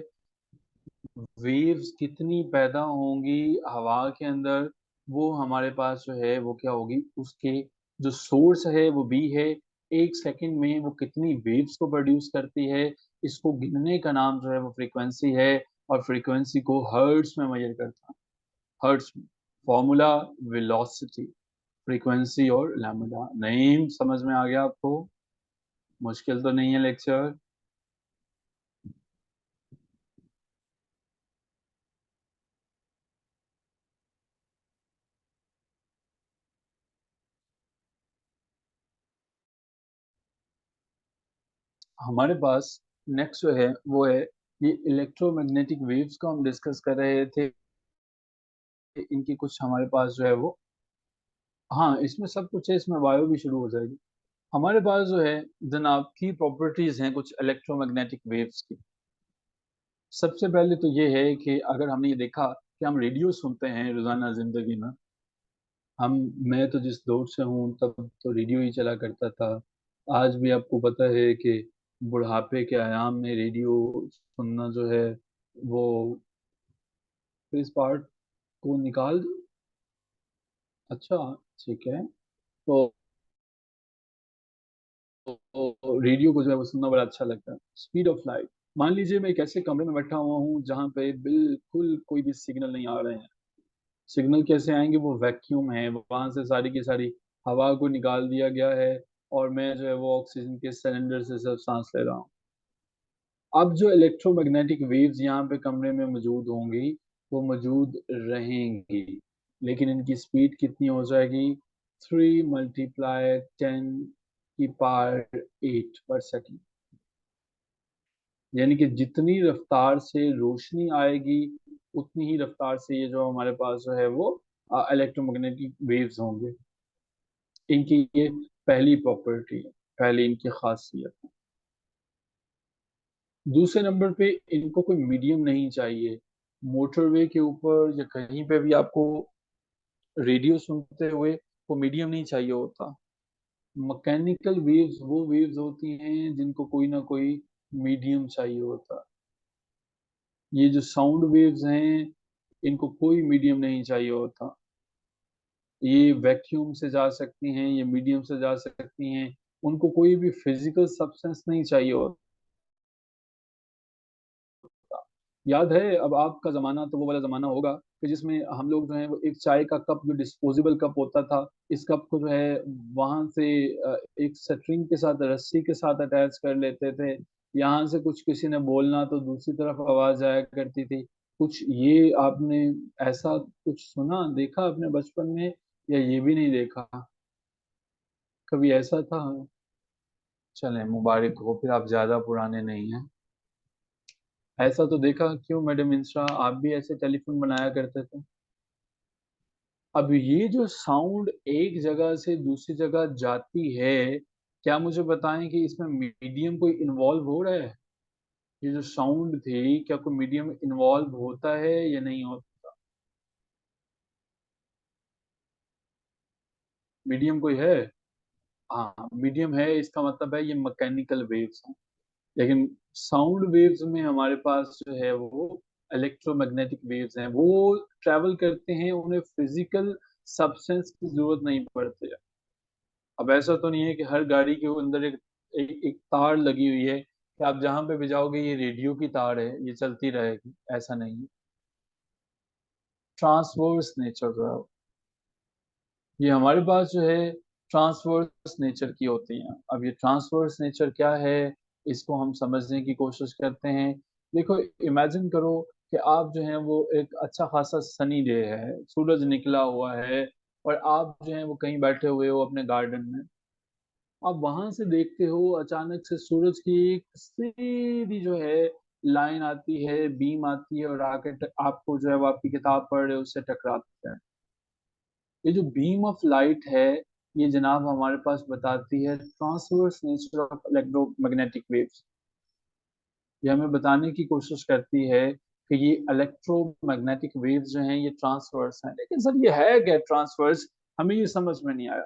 वेव्स कितनी पैदा होंगी हवा के अंदर, वो हमारे पास जो है वो क्या होगी, उसके जो सोर्स है वो बी है। 1 सेकंड में वो कितनी वेव्स को प्रोड्यूस करती है, इसको गिनने का नाम जो है वो फ्रीक्वेंसी है। और फ्रीक्वेंसी को हर्ट्स में मेजर करता है, हर्ट्स में। फॉर्मूला वेलोसिटी, फ्रीक्वेंसी और लैम्डा। नहीं समझ में आ गया आपको? मुश्किल तो नहीं है लेक्चर? हमारे पास नेक्स्ट जो है वो है ये इलेक्ट्रोमैग्नेटिक वेव्स को हम डिस्कस कर रहे थे। इनकी कुछ हमारे पास जो है वो, हाँ इसमें सब कुछ है, इसमें वायु भी शुरू हो जाएगी। हमारे पास जो है जनाब की प्रॉपर्टीज हैं कुछ इलेक्ट्रोमैग्नेटिक वेव्स की। सबसे पहले तो ये है कि अगर हमने ये देखा कि हम रेडियो सुनते हैं रोजाना जिंदगी में, हम, मैं तो जिस दौर से हूँ तब तो रेडियो ही चला करता था। आज भी आपको पता है कि बुढ़ापे के आयाम में रेडियो सुनना जो है वो, तो इस पार्ट को निकाल दो। अच्छा, ठीक है। तो, रेडियो को जो है वो सुनना बड़ा अच्छा लगता है। स्पीड ऑफ लाइट, मान लीजिए मैं एक ऐसे कमरे में बैठा हुआ हूँ जहाँ पे बिल्कुल कोई भी सिग्नल नहीं आ रहे हैं। सिग्नल कैसे आएंगे, वो वैक्यूम है, वहां से सारी की सारी हवा को निकाल दिया गया है और मैं जो है वो ऑक्सीजन के सिलेंडर से सिर्फ सांस ले रहा हूँ। अब जो इलेक्ट्रोमैग्नेटिक वेव्स यहाँ पे कमरे में मौजूद होंगी वो मौजूद रहेंगी, लेकिन इनकी स्पीड कितनी हो जाएगी, 3 × 10 की पावर 8 पर सेकेंड। यानी कि जितनी रफ्तार से रोशनी आएगी उतनी ही रफ्तार से ये जो हमारे पास जो है वो इलेक्ट्रोमैग्नेटिक वेव्स होंगे। इनकी ये पहली प्रॉपर्टी है, पहली इनकी खासियत है। दूसरे नंबर पे इनको कोई मीडियम नहीं चाहिए। मोटरवे के ऊपर या कहीं पे भी आपको रेडियो सुनते हुए वो मीडियम नहीं चाहिए होता। मैकेनिकल वेव्स वो वेव्स होती हैं जिनको कोई ना कोई मीडियम चाहिए होता। ये जो साउंड वेव्स हैं इनको कोई मीडियम नहीं चाहिए होता। ये वैक्यूम से जा सकती हैं, ये मीडियम से जा सकती हैं, उनको कोई भी फिजिकल सब्सटेंस नहीं चाहिए होता। याद है, अब आपका जमाना तो वो वाला जमाना होगा कि जिसमें हम लोग जो है वो एक चाय का कप, जो डिस्पोजेबल कप होता था, इस कप को जो है वहां से एक स्ट्रिंग के साथ, रस्सी के साथ अटैच कर लेते थे। यहाँ से कुछ किसी ने बोलना तो दूसरी तरफ आवाज आया करती थी। कुछ ये आपने ऐसा कुछ सुना देखा अपने बचपन में, या ये भी नहीं देखा? कभी ऐसा था? चलें, मुबारक हो, फिर आप ज्यादा पुराने नहीं हैं। ऐसा तो देखा क्यों मैडम मिश्रा, आप भी ऐसे टेलीफोन बनाया करते थे। अब ये जो साउंड एक जगह से दूसरी जगह जाती है, क्या मुझे बताएं कि इसमें मीडियम कोई इन्वॉल्व हो रहा है? ये जो साउंड थी, क्या कोई मीडियम इन्वॉल्व होता है या नहीं होता? मीडियम कोई है? हाँ मीडियम है, इसका मतलब है ये मैकेनिकल वेव्स हैं। लेकिन साउंड वेव्स में हमारे पास जो है वो इलेक्ट्रोमैग्नेटिक वेव्स हैं, वो ट्रैवल करते हैं, उन्हें फिजिकल सब्सटेंस की जरूरत नहीं पड़ती है। अब ऐसा तो नहीं है कि हर गाड़ी के अंदर एक तार लगी हुई है कि आप जहां पे भी जाओगे ये रेडियो की तार है, ये चलती रहेगी, ऐसा नहीं है। ट्रांसवर्स नेचर जो है ये हमारे पास जो है ट्रांसवर्स नेचर की होती हैं। अब ये ट्रांसवर्स नेचर क्या है, इसको हम समझने की कोशिश करते हैं। देखो, इमेजिन करो कि आप जो है वो एक अच्छा खासा सनी डे है, सूरज निकला हुआ है, और आप जो है वो कहीं बैठे हुए हो अपने गार्डन में। आप वहां से देखते हो अचानक से सूरज की एक सीधी जो है लाइन आती है, बीम आती है, और आके आपको जो है वो आपकी किताब पढ़ रहे हो उससे टकराते हैं। ये जो बीम ऑफ लाइट है, ये जनाब हमारे पास बताती है transverse nature of electromagnetic waves. ये हमें बताने की कोशिश करती है कि ये इलेक्ट्रोमैग्नेटिक वेव्स जो हैं ये ट्रांसवर्स हैं। लेकिन सर ये है क्या ट्रांसवर्स, हमें ये समझ में नहीं आया।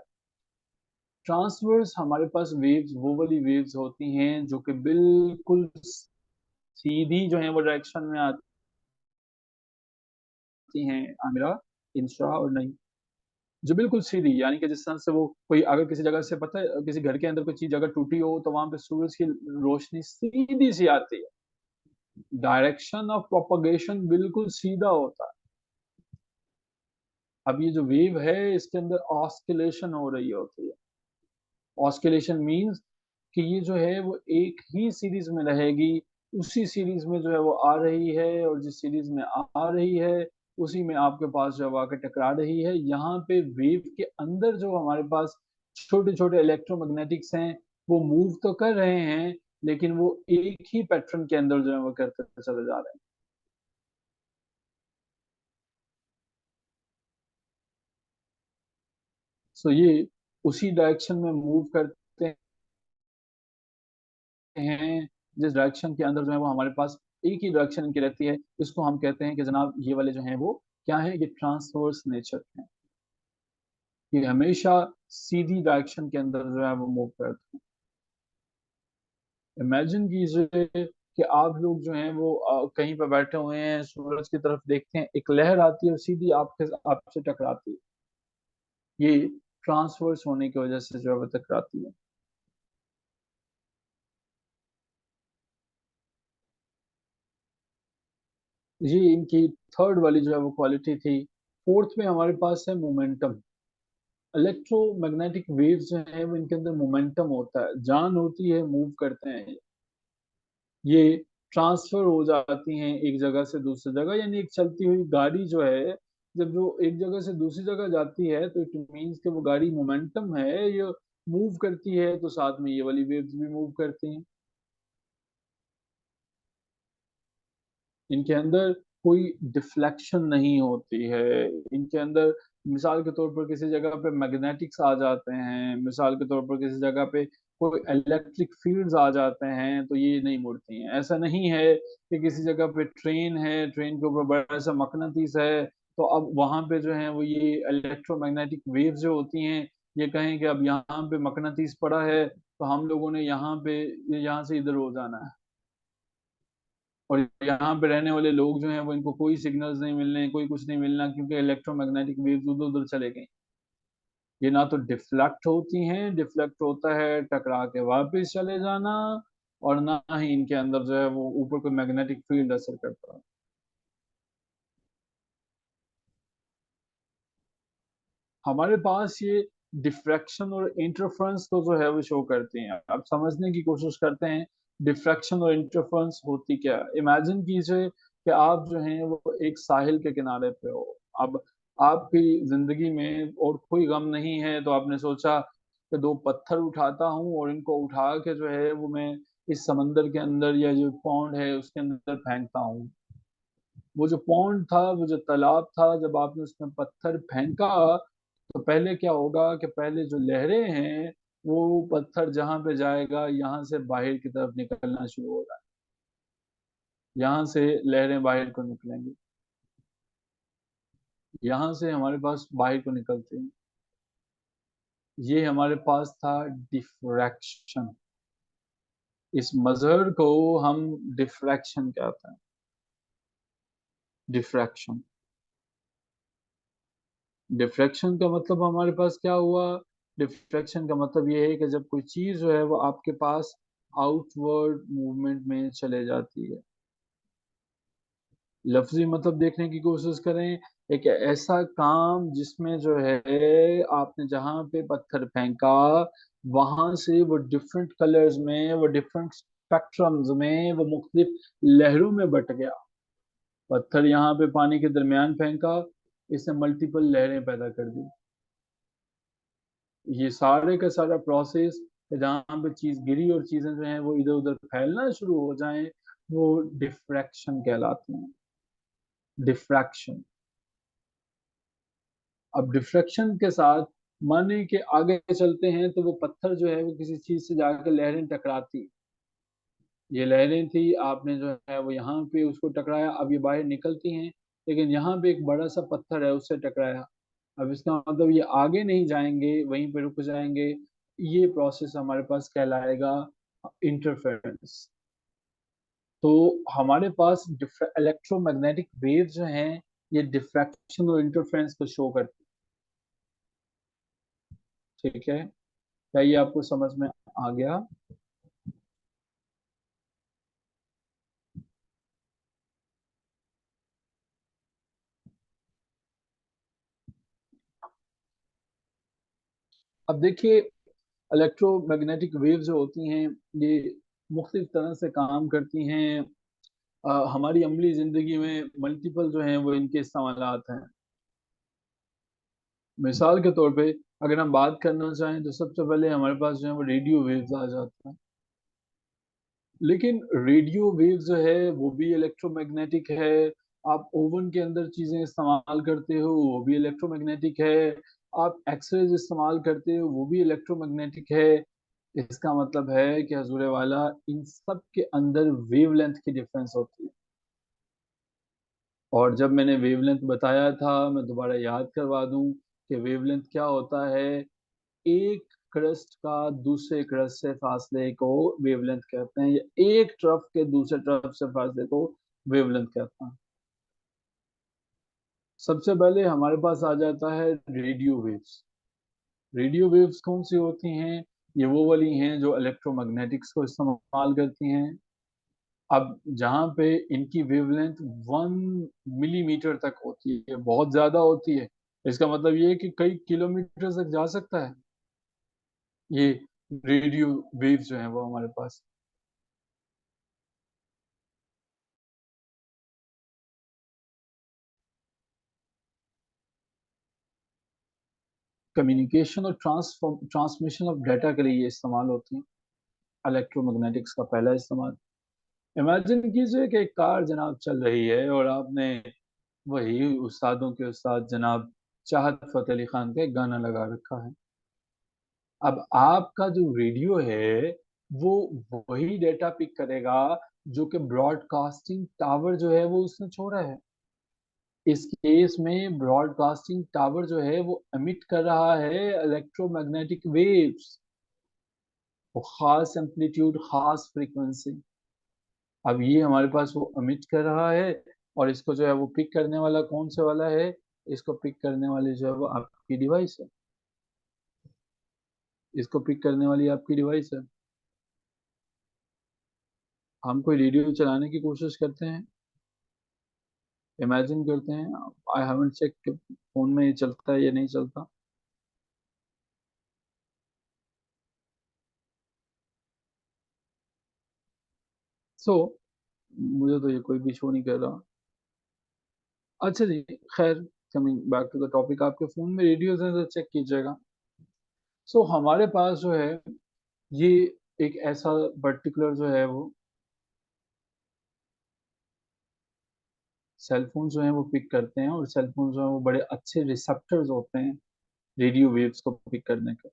ट्रांसवर्स हमारे पास वेव्स वो वाली वेव्स होती हैं जो कि बिल्कुल सीधी जो है वो डायरेक्शन में आती हैं आमिरा, इंशा और नहीं, जो बिल्कुल सीधी, यानी कि जिस तरह से वो कोई अगर किसी जगह से, पता है किसी घर के अंदर कोई चीज अगर टूटी हो तो वहां पे सूरज की रोशनी सीधी सी आती है, डायरेक्शन ऑफ प्रोपगेशन बिल्कुल सीधा होता है। अब ये जो वेव है इसके अंदर ऑस्किलेशन हो रही होती है। ऑस्किलेशन मींस कि ये जो है वो एक ही सीरीज में रहेगी, उसी सीरीज में जो है वो आ रही है, और जिस सीरीज में आ रही है उसी में आपके पास जो है वो आके टकरा रही है। यहाँ पे वेव के अंदर जो हमारे पास छोटे छोटे इलेक्ट्रोमैग्नेटिक्स हैं, वो मूव तो कर रहे हैं, लेकिन वो एक ही पैटर्न के अंदर जो है वो करते चले जा रहे हैं। सो ये उसी डायरेक्शन में मूव करते हैं, जिस डायरेक्शन के अंदर जो है वो हमारे पास एक ही डायरेक्शन इनकी रहती है। इसको हम कहते हैं कि जनाब ये वाले जो हैं वो क्या है, ये ट्रांसवर्स नेचर है। ये हमेशा सीधी डायरेक्शन के अंदर जो है वो मूव करते हैं। इमेजिन कीजिए कि आप लोग जो हैं वो कहीं पर बैठे हुए हैं, सूरज की तरफ देखते हैं, एक लहर आती है और सीधी आपके आपसे टकराती है। ये ट्रांसवर्स होने की वजह से जो है वो टकराती है। ये इनकी थर्ड वाली जो है वो क्वालिटी थी। फोर्थ में हमारे पास है मोमेंटम। इलेक्ट्रोमैग्नेटिक वेव्स जो है वो इनके अंदर मोमेंटम होता है, जान होती है, मूव करते हैं। ये ट्रांसफर हो जाती हैं एक जगह से दूसरी जगह, यानी एक चलती हुई गाड़ी जो है जब जो एक जगह से दूसरी जगह जाती है तो इट मीन्स कि वो गाड़ी मोमेंटम है, ये मूव करती है, तो साथ में ये वाली वेव्स भी मूव करती हैं। इनके अंदर कोई डिफ्लेक्शन नहीं होती है। इनके अंदर मिसाल के तौर पर किसी जगह पे मैग्नेटिक्स आ जाते हैं, मिसाल के तौर पर किसी जगह पे कोई इलेक्ट्रिक फील्ड्स आ जाते हैं, तो ये नहीं मुड़ती हैं। ऐसा नहीं है कि किसी जगह पे ट्रेन है, ट्रेन के ऊपर बड़ा सा मकनातीस है, तो अब वहां पे जो है वो ये इलेक्ट्रोमैग्नेटिक वेव्स जो होती हैं, ये कहें कि अब यहाँ पे मकनातीस पड़ा है तो हम लोगों ने यहाँ पे यहाँ से इधर हो जाना है, और यहाँ पे रहने वाले लोग जो हैं वो इनको कोई सिग्नल्स नहीं मिलने, कोई कुछ नहीं मिलना, क्योंकि इलेक्ट्रोमैग्नेटिक वेव्स उधर उधर चले गई। ये ना तो डिफ्लेक्ट होती हैं, डिफ्लेक्ट होता है टकरा के वापस चले जाना, और ना ही इनके अंदर जो है वो ऊपर कोई मैग्नेटिक फील्ड असर करता है। हमारे पास ये डिफ्रैक्शन और इंटरफेरेंस तो जो है वो शो करती हैं। अब समझने की कोशिश करते हैं डिफ्रैक्शन और इंटरफेरेंस होती क्या है। इमेजिन कीजिए कि आप जो हैं वो एक साहिल के किनारे पे हो। अब आपकी जिंदगी में और कोई गम नहीं है, तो आपने सोचा कि दो पत्थर उठाता हूँ और इनको उठा के जो है वो मैं इस समंदर के अंदर या जो पौंड है उसके अंदर फेंकता हूँ। वो जो पौंड था, वो जो तालाब था, जब आपने उसमें पत्थर फेंका तो पहले क्या होगा कि पहले जो लहरें हैं, वो पत्थर जहां पे जाएगा यहाँ से बाहर की तरफ निकलना शुरू हो रहा है, यहाँ से लहरें बाहर को निकलेंगी, यहाँ से हमारे पास बाहर को निकलते हैं। ये हमारे पास था डिफ्रैक्शन। इस मजहर को हम डिफ्रैक्शन कहते हैं। डिफ्रैक्शन। डिफ्रैक्शन का मतलब हमारे पास क्या हुआ? डिफ्रैक्शन का मतलब ये है कि जब कोई चीज जो है वो आपके पास आउटवर्ड मूवमेंट में चले जाती है। लफ्जी मतलब देखने की कोशिश करें। एक ऐसा काम जिसमें जो है आपने जहां पे पत्थर फेंका, वहां से वो डिफरेंट कलर्स में, वो डिफरेंट स्पेक्ट्रम्स में, वो मुख्तलिफ लहरों में बट गया। पत्थर यहाँ पे पानी के दरमियान फेंका, इसने मल्टीपल लहरें पैदा कर दी। ये सारे का सारा प्रोसेस, जहाँ पे चीज गिरी और चीजें जो हैं वो इधर उधर फैलना शुरू हो जाएं, वो डिफ्रैक्शन कहलाते हैं। डिफ्रैक्शन। अब डिफ्रैक्शन के साथ माने कि आगे चलते हैं तो वो पत्थर जो है वो किसी चीज से जाकर लहरें टकराती। ये लहरें थी, आपने जो है वो यहाँ पे उसको टकराया, अब ये बाहर निकलती हैं, लेकिन यहाँ पे एक बड़ा सा पत्थर है उससे टकराया। अब इसका मतलब ये आगे नहीं जाएंगे, वहीं पे रुक जाएंगे। ये प्रोसेस हमारे पास कहलाएगा इंटरफेरेंस। तो हमारे पास इलेक्ट्रोमैग्नेटिक वेव जो हैं, ये डिफ्रैक्शन और इंटरफेरेंस को शो करती है। ठीक है, क्या ये आपको समझ में आ गया? अब देखिए, इलेक्ट्रोमैग्नेटिक वेव जो होती हैं, ये मुख्तलिफ तरह से काम करती हैं। हमारी अमली जिंदगी में मल्टीपल जो हैं वो इनके इस्तेमालात हैं। मिसाल के तौर पे अगर हम बात करना चाहें तो सबसे पहले हमारे पास जो है वो रेडियो वेव्स आ जाता है। लेकिन रेडियो वेव जो है वो भी इलेक्ट्रोमैग्नेटिक है। आप ओवन के अंदर चीजें इस्तेमाल करते हो, वो भी इलेक्ट्रोमैग्नेटिक है। आप एक्सरेज इस्तेमाल करते हो, वो भी इलेक्ट्रोमैग्नेटिक है। इसका मतलब है कि हजूर वाला, इन सब के अंदर वेवलेंथ की डिफरेंस होती है। और जब मैंने वेवलेंथ बताया था, मैं दोबारा याद करवा दूं कि वेवलेंथ क्या होता है। एक क्रस्ट का दूसरे क्रस्ट से फासले को वेवलेंथ कहते हैं, या एक तरफ के दूसरे तरफ से फासले को वेवलेंथ कहते हैं। सबसे पहले हमारे पास आ जाता है रेडियो वेव्स। रेडियो वेव्स कौन सी होती हैं? ये वो वाली हैं जो इलेक्ट्रोमैग्नेटिक्स को इस्तेमाल करती हैं। अब जहाँ पे इनकी वेवलेंथ 1 मिलीमीटर तक होती है, बहुत ज्यादा होती है। इसका मतलब ये है कि कई किलोमीटर तक जा सकता है ये रेडियो वेव्स जो है वो हमारे पास। कम्युनिकेशन और ट्रांसमिशन ऑफ डाटा के लिए ये इस्तेमाल होती है। इलेक्ट्रोमैग्नेटिक्स का पहला इस्तेमाल। इमेजिन कीजिए कि एक कार जनाब चल रही है और आपने वही उस्तादों के उस्ताद जनाब चाहत फतेह अली खान का एक गाना लगा रखा है। अब आपका जो रेडियो है वो वही डेटा पिक करेगा जो कि ब्रॉडकास्टिंग टावर जो है वो उसने छोड़ा है। इस केस में ब्रॉडकास्टिंग टावर जो है वो एमिट कर रहा है इलेक्ट्रोमैग्नेटिक वेव्स, वो खास एम्पलीट्यूड, खास फ्रीक्वेंसी। अब ये हमारे पास वो एमिट कर रहा है, और इसको जो है वो पिक करने वाला कौन से वाला है? इसको पिक करने वाली जो है वो आपकी डिवाइस है। इसको पिक करने वाली आपकी डिवाइस है। हम कोई रेडियो चलाने की कोशिश करते हैं, इमेजिन करते हैं। आई हैवंट चेक कि फोन में ये चलता है या नहीं चलता। सो मुझे तो ये कोई भी शो नहीं कर रहा। अच्छा जी, खैर, coming back to the topic, आपके फोन में रेडियोज हैं तो चेक कीजिएगा। सो हमारे पास जो है ये एक ऐसा पर्टिकुलर जो है वो सेल फोन जो है वो पिक करते हैं, और सेल फोन जो है वो बड़े अच्छे रिसेप्टर्स होते हैं रेडियो वेव्स को पिक करने के।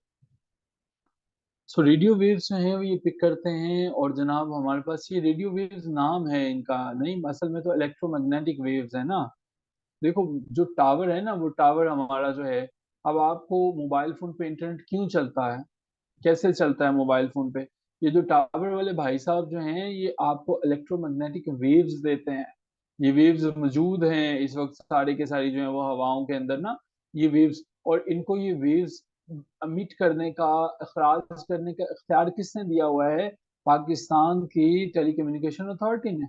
सो रेडियो वेव्स जो है वो ये पिक करते हैं, और जनाब हमारे पास ये रेडियो वेव्स नाम है इनका, नहीं असल में तो इलेक्ट्रोमैग्नेटिक वेव्स है ना। देखो, जो टावर है ना, वो टावर हमारा जो है, अब आपको मोबाइल फोन पे इंटरनेट क्यों चलता है? कैसे चलता है मोबाइल फोन पे? ये जो टावर वाले भाई साहब जो हैं, ये आपको इलेक्ट्रोमैग्नेटिक वेव्स देते हैं। ये वेव्स मौजूद हैं इस वक्त सारे के सारी जो है वो हवाओं के अंदर ना, ये वेव्स। और इनको ये वेव्स अमिट करने का, अखराज करने का इख्तियार किसने दिया हुआ है? पाकिस्तान की टेलीकम्युनिकेशन अथॉरिटी ने।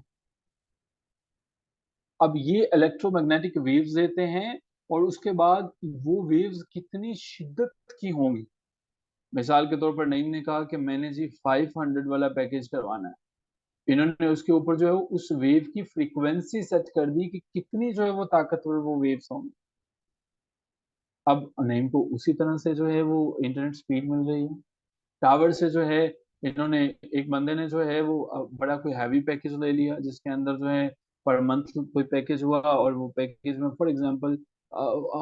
अब ये इलेक्ट्रोमैग्नेटिक वेव्स देते हैं, और उसके बाद वो वेव्स कितनी शिद्दत की होंगी। मिसाल के तौर पर नईम ने कहा कि मैंने जी 500 वाला पैकेज करवाना है। इन्होंने उसके ऊपर जो है उस वेव की फ्रीक्वेंसी सेट कर दी कि कितनी जो है वो ताकतवर वो वेव्स होंगी। अब नईम को उसी तरह से जो है वो इंटरनेट स्पीड मिल रही है टावर से जो है। इन्होंने, एक बंदे ने जो है वो बड़ा कोई हैवी पैकेज ले लिया जिसके अंदर जो है पर मंथ कोई पैकेज हुआ, और वो पैकेज में फॉर एग्जांपल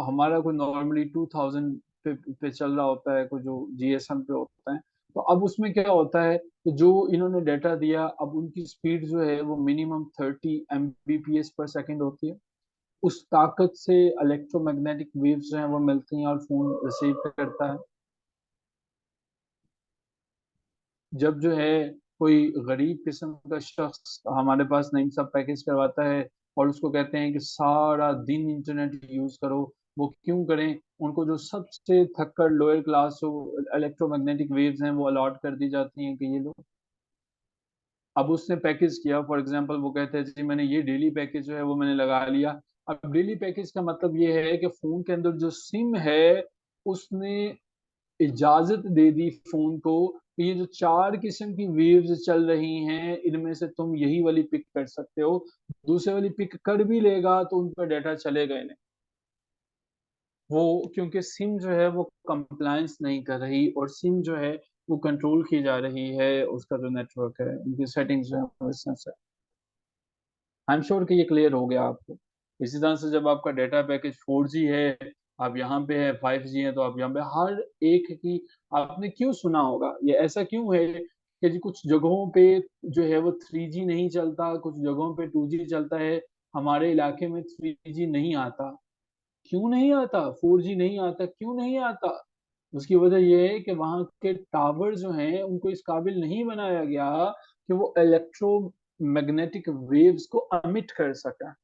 हमारा कोई नॉर्मली 2000 पे चल रहा होता है, कोई जो जीएसएम पे होता है। तो अब उसमें क्या होता है कि जो इन्होंने डाटा दिया, अब उनकी स्पीड जो है वो मिनिमम 30 Mbps/सेकंड होती है। उस ताकत से इलेक्ट्रोमैग्नेटिक वेव्स जो है वो मिलती हैं और फोन रिसीव करता है। जब जो है कोई गरीब किस्म का शख्स हमारे पास नई सब पैकेज करवाता है, और उसको कहते हैं कि सारा दिन इंटरनेट यूज करो, वो क्यों करें? उनको जो सबसे थक्कर लोअर क्लास जो इलेक्ट्रोमैग्नेटिक वेव्स हैं वो अलॉट कर दी जाती हैं कि ये लो। अब उसने पैकेज किया, फॉर एग्जांपल वो कहते हैं जी मैंने ये डेली पैकेज जो है वो मैंने लगा लिया। अब डेली पैकेज का मतलब ये है कि फोन के अंदर जो सिम है, उसने इजाजत दे दी फोन को कि ये जो चार किस्म की वेव्स चल रही हैं इनमें से तुम यही वाली पिक कर सकते हो। दूसरे वाली पिक कर भी लेगा तो उन पर डाटा चलेगा ही नहीं। वो क्योंकि सिम जो है वो कंप्लायंस नहीं कर रही, और सिम जो है वो कंट्रोल की जा रही है, उसका जो नेटवर्क है उनकी सेटिंग्स जो है वो इस तरह से। आई एम श्योर कि ये क्लियर हो गया आपको। इसी तरह से जब आपका डेटा पैकेज 4G है, आप यहाँ पे है 5G है, तो आप यहाँ पे हर एक की, आपने क्यों सुना होगा, ये ऐसा क्यों है कि जी कुछ जगहों पे जो है वो 3G नहीं चलता, कुछ जगहों पे 2G चलता है, हमारे इलाके में 3G नहीं आता। क्यों नहीं आता? 4G नहीं आता, क्यों नहीं आता? उसकी वजह यह है कि वहां के टावर जो हैं उनको इस काबिल नहीं बनाया गया कि वो इलेक्ट्रोमैग्नेटिक वेव्स को अमिट कर सका।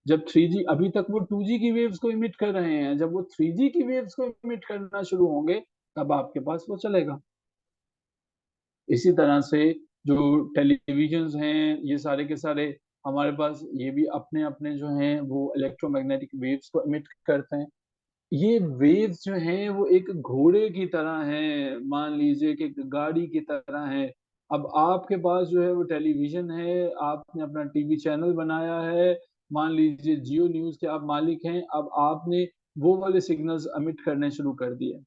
जब 3G, अभी तक वो 2G की वेव्स को इमिट कर रहे हैं, जब वो 3G की वेव्स को इमिट करना शुरू होंगे तब आपके पास वो चलेगा। इसी तरह से जो टेलीविजन हैं ये सारे के सारे, हमारे पास ये भी अपने अपने जो हैं वो इलेक्ट्रोमैग्नेटिक वेव्स को इमिट करते हैं। ये वेव्स जो हैं वो एक घोड़े की तरह हैं, मान लीजिए कि एक गाड़ी की तरह है। अब आपके पास जो है वो टेलीविजन है, आपने अपना टीवी चैनल बनाया है, मान लीजिए जियो न्यूज के आप मालिक हैं। अब आपने वो वाले सिग्नल्स एमिट करने शुरू कर दिए,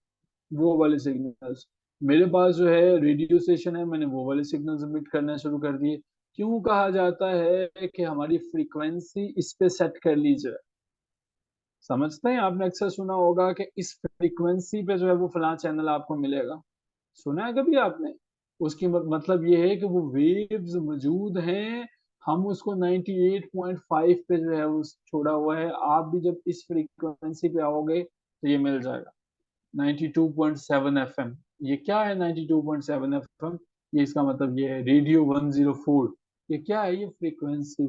वो वाले सिग्नल्स। मेरे पास जो है रेडियो स्टेशन है, मैंने वो वाले सिग्नल्स एमिट करना शुरू कर दिए। क्यों कहा जाता है कि हमारी फ्रीक्वेंसी इस पे सेट कर लीजिए? समझते हैं? आपने अक्सर सुना होगा कि इस फ्रीक्वेंसी पे जो है वो फलां चैनल आपको मिलेगा। सुना है कभी आपने? उसकी मतलब ये है कि वो वेव्स मौजूद हैं, हम उसको 98.5 पे जो है वो छोड़ा हुआ है। आप भी जब इस फ्रीक्वेंसी पे आओगे तो ये मिल जाएगा 92.7 एफएम। ये क्या है 92.7 एफएम? ये इसका मतलब ये है रेडियो 104। ये क्या है? ये फ्रीक्वेंसी।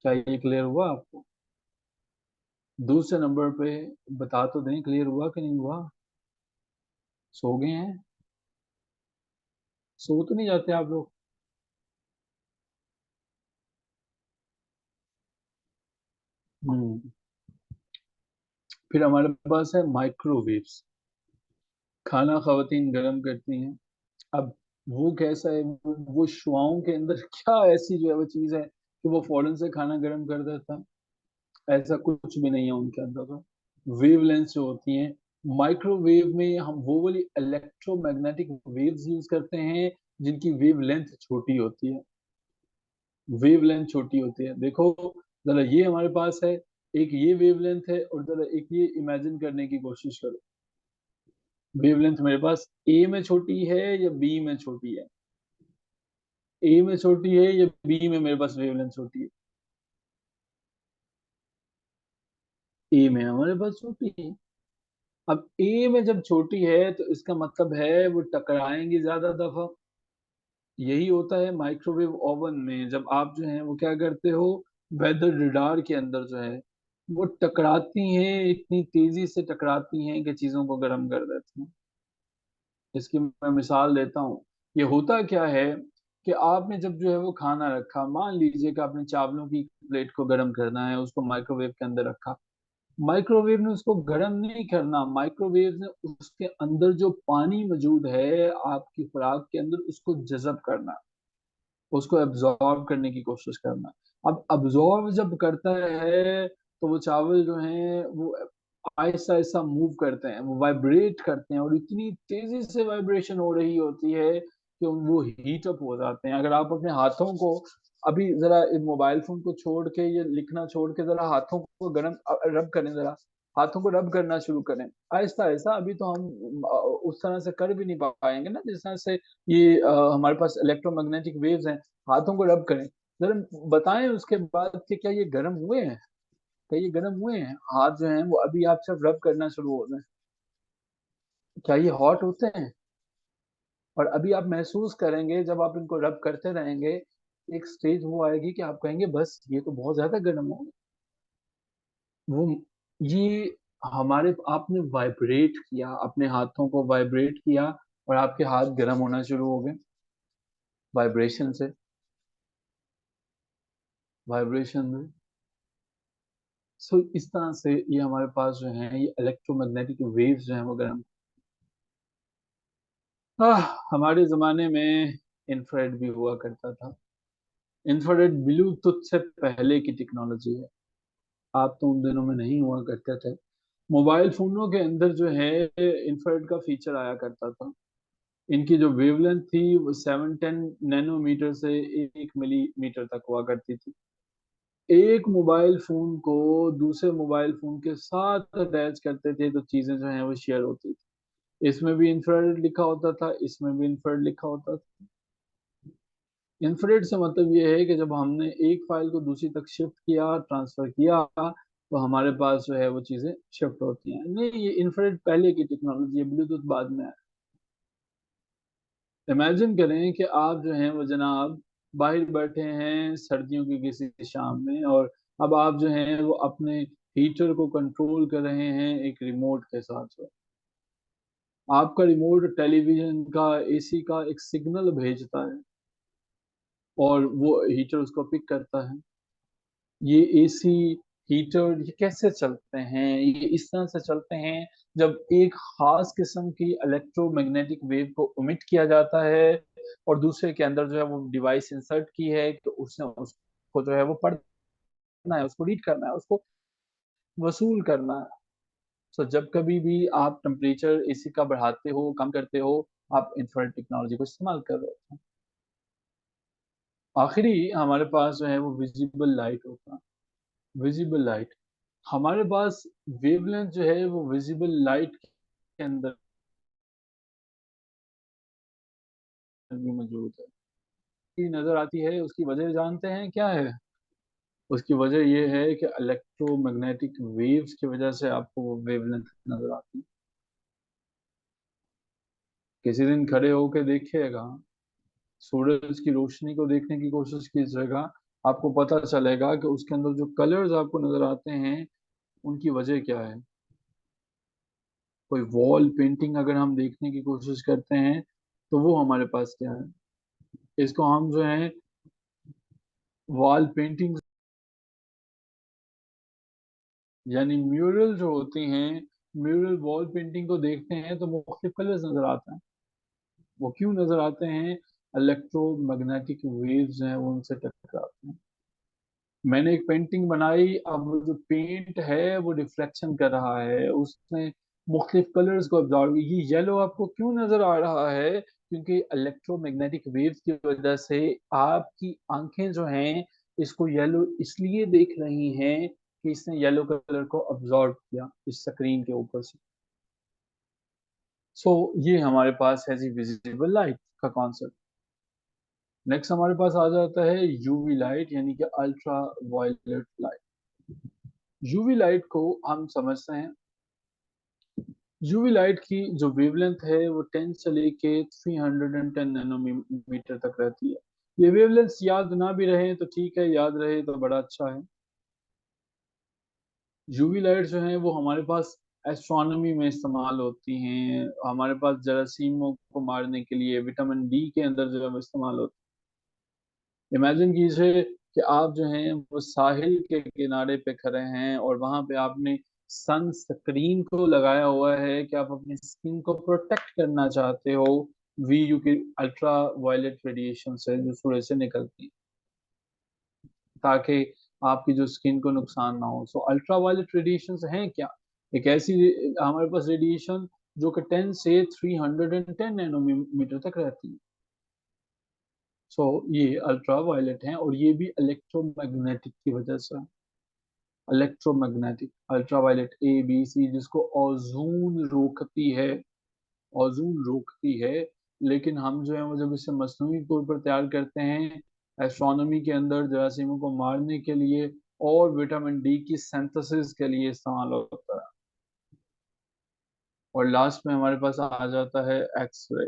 क्या ये क्लियर हुआ आपको? दूसरे नंबर पे बता तो दें क्लियर हुआ कि नहीं हुआ? सो गए हैं? सो तो नहीं जाते आप लोग? हम्म। फिर हमारे पास है माइक्रोवेव्स। खाना खवातीन गर्म करती हैं। अब वो कैसा है, वो शुआओं के अंदर क्या ऐसी जो है वो चीज है कि वो फौरन से खाना गर्म कर देता है? ऐसा कुछ भी नहीं है उनके अंदर। तो वेवलेंथ जो होती हैं, माइक्रोवेव में हम वो वाली इलेक्ट्रोमैग्नेटिक वेव्स यूज करते हैं जिनकी वेवलेंथ छोटी होती है। वेवलेंथ छोटी होती है। देखो जरा, ये हमारे पास है, एक ये वेवलेंथ है, और जरा एक ये इमेजिन करने की कोशिश करो। वेवलेंथ मेरे पास ए में छोटी है या बी में छोटी है? ए में छोटी है या बी में मेरे पास वेवलेंथ छोटी है? ए में हमारे पास छोटी है। अब ए में जब छोटी है तो इसका मतलब है वो टकराएंगी ज्यादा दफा। यही होता है माइक्रोवेव ओवन में, जब आप जो है वो क्या करते हो, वेदर रिडार के अंदर जो है वो टकराती हैं, इतनी तेजी से टकराती हैं कि चीजों को गर्म कर देती हैं। इसकी मैं मिसाल देता हूँ। ये होता क्या है कि आपने जब जो है वो खाना रखा, मान लीजिए कि आपने चावलों की प्लेट को गर्म करना है, उसको माइक्रोवेव के अंदर रखा। माइक्रोवेव ने उसको गर्म नहीं करना, माइक्रोवेव ने उसके अंदर जो पानी मौजूद है आपकी खुराक के अंदर उसको जज़ब करना, उसको एब्जॉर्ब करने की कोशिश करना। अब अब्जॉर्ब जब करता है तो वो चावल जो हैं वो आहिस्ता आहिस्ता मूव करते हैं, वो वाइब्रेट करते हैं, और इतनी तेजी से वाइब्रेशन हो रही होती है कि वो हीट अप हो जाते हैं। अगर आप अपने हाथों को अभी जरा मोबाइल फोन को छोड़ के, ये लिखना छोड़ के, जरा हाथों को गर्म रब करें, जरा हाथों को रब करना शुरू करें आहिस्ता आहिस्ता। अभी तो हम उस तरह से कर भी नहीं पाएंगे ना जिस तरह से ये हमारे पास इलेक्ट्रोमैग्नेटिक वेव्स हैं। हाथों को रब करें, जरा बताएं उसके बाद कि क्या ये गर्म हुए हैं, क्या ये गर्म हुए हैं हाथ जो हैं वो, अभी आप सिर्फ रब करना शुरू हो जाए, क्या ये हॉट होते हैं? और अभी आप महसूस करेंगे जब आप इनको रब करते रहेंगे, एक स्टेज वो आएगी कि आप कहेंगे बस ये तो बहुत ज्यादा गर्म हो गया। वो ये हमारे आपने वाइब्रेट किया, अपने हाथों को वाइब्रेट किया और आपके हाथ गर्म होना शुरू हो गए वाइब्रेशन से, वाइब्रेशन में। सो इस तरह से ये हमारे पास जो है ये इलेक्ट्रोमैग्नेटिक वेव्स जो है वो गर्म। हमारे जमाने में इंफ्रारेड भी हुआ करता था। इंफ्रारेड ब्लूटूथ से पहले की टेक्नोलॉजी है, आप तो उन दिनों में नहीं हुआ करते थे। मोबाइल फोनों के अंदर जो है इंफ्रारेड का फीचर आया करता था। इनकी जो वेवलेंथ थी वो 710 नैनोमीटर से 1 मिलीमीटर तक हुआ करती थी। एक मोबाइल फोन को दूसरे मोबाइल फोन के साथ अटैच करते थे तो चीजें जो है वो शेयर होती थी। इसमें भी इंफ्रारेड लिखा होता था, इसमें भी इंफ्रारेड लिखा होता था। इंफ्रारेड से मतलब ये है कि जब हमने एक फाइल को दूसरी तक शिफ्ट किया, ट्रांसफर किया, तो हमारे पास जो है वो चीजें शिफ्ट होती हैं। नहीं, ये इंफ्रारेड पहले की टेक्नोलॉजी है, ब्लूटूथ बाद में है। इमेजिन करें कि आप जो हैं वो जनाब बाहर बैठे हैं सर्दियों की किसी शाम में, और अब आप जो हैं वो अपने हीटर को कंट्रोल कर रहे हैं एक रिमोट के साथ। आपका रिमोट टेलीविजन का, एसी का एक सिग्नल भेजता है और वो हीटर उसको पिक करता है। ये एसी, हीटर, ये कैसे चलते हैं? ये इस तरह से चलते हैं जब एक खास किस्म की इलेक्ट्रोमैग्नेटिक वेव को इमिट किया जाता है और दूसरे के अंदर जो है वो डिवाइस इंसर्ट की है तो उसने उसको जो है वो पढ़ना है, उसको रीड करना है, उसको वसूल करना है। सो जब कभी भी आप टेम्परेचर एसी का बढ़ाते हो, कम करते हो, आप इंफ्रारेड टेक्नोलॉजी को इस्तेमाल कर रहे हो। आखिरी हमारे पास जो है वो विजिबल लाइट होता है। विजिबल लाइट हमारे पास वेवलेंथ जो है वो विजिबल लाइट के अंदर भी मौजूद है, की नजर आती है। उसकी वजह जानते हैं क्या है? उसकी वजह ये है कि इलेक्ट्रोमैग्नेटिक वेव्स की वजह से आपको वो वेवलेंथ नजर आती है। किसी दिन खड़े होकर देखिएगा, सूरज की रोशनी को देखने की कोशिश कीजिएगा, आपको पता चलेगा कि उसके अंदर जो कलर्स आपको नजर आते हैं उनकी वजह क्या है। कोई वॉल पेंटिंग अगर हम देखने की कोशिश करते हैं तो वो हमारे पास क्या है, इसको हम जो है वॉल पेंटिंग यानी म्यूरल जो होती हैं, म्यूरल वॉल पेंटिंग को देखते हैं तो मुख्तलिफ कलर्स नजर आते हैं। वो क्यों नजर आते हैं? इलेक्ट्रोमैग्नेटिक वेव्स हैं वो उनसे टकराते हैं। मैंने एक पेंटिंग बनाई, अब वो जो पेंट है वो रिफ्लेक्शन कर रहा है, उसने मुख्तलिफ कलर्स को ऑब्जॉर्व। ये येलो आपको क्यों नजर आ रहा है? क्योंकि इलेक्ट्रोमैग्नेटिक वेव्स की वजह से आपकी आंखें जो हैं इसको येलो इसलिए देख रही हैं कि इसने येलो कलर को ऑब्जॉर्व किया इस स्क्रीन के ऊपर से। सो ये हमारे पास है जी विजिबल लाइट का कॉन्सेप्ट। नेक्स्ट हमारे पास आ जाता है यूवी लाइट यानी कि ultra violet light. UV light को हम समझते हैं यूवी लाइट की जो वेवलेंथ है वो 10 से लेके 310 नैनोमीटर तक रहती है। ये वेवलेंथ याद ना भी रहे तो ठीक है, याद रहे तो बड़ा अच्छा है। यूवी लाइट जो है वो हमारे पास एस्ट्रोनॉमी में इस्तेमाल होती हैं, हमारे पास जरासीमों को मारने के लिए विटामिन डी के अंदर जो है वो इस्तेमाल होती है। इमेजिन कीजिए कि आप जो हैं वो साहिल के किनारे पे खड़े हैं और वहां पे आपने सन स्क्रीन को लगाया हुआ है कि आप अपनी स्किन को प्रोटेक्ट करना चाहते हो वीयू की अल्ट्रा वायलेट रेडिएशन से जो सूरज से निकलती है, ताकि आपकी जो स्किन को नुकसान ना हो। सो अल्ट्रा वायलेट रेडिएशन हैं क्या? एक ऐसी हमारे पास रेडिएशन जो कि 10 से 310 नैनोमीटर तक रहती है। सो ये अल्ट्रा वायलेट हैं और ये भी इलेक्ट्रोमैग्नेटिक की वजह से। Electromagnetic ultra violet A B C, जिसको ओजोन रोकती है, ओजोन रोकती है। लेकिन हम जो है वो जब इसे मसनूई तौर पर तैयार करते हैं एस्ट्रोनॉमी के अंदर जरासीमों को मारने के लिए और विटामिन डी की सिंथेसिस के लिए इस्तेमाल होता है। और लास्ट में हमारे पास आ जाता है एक्सरे।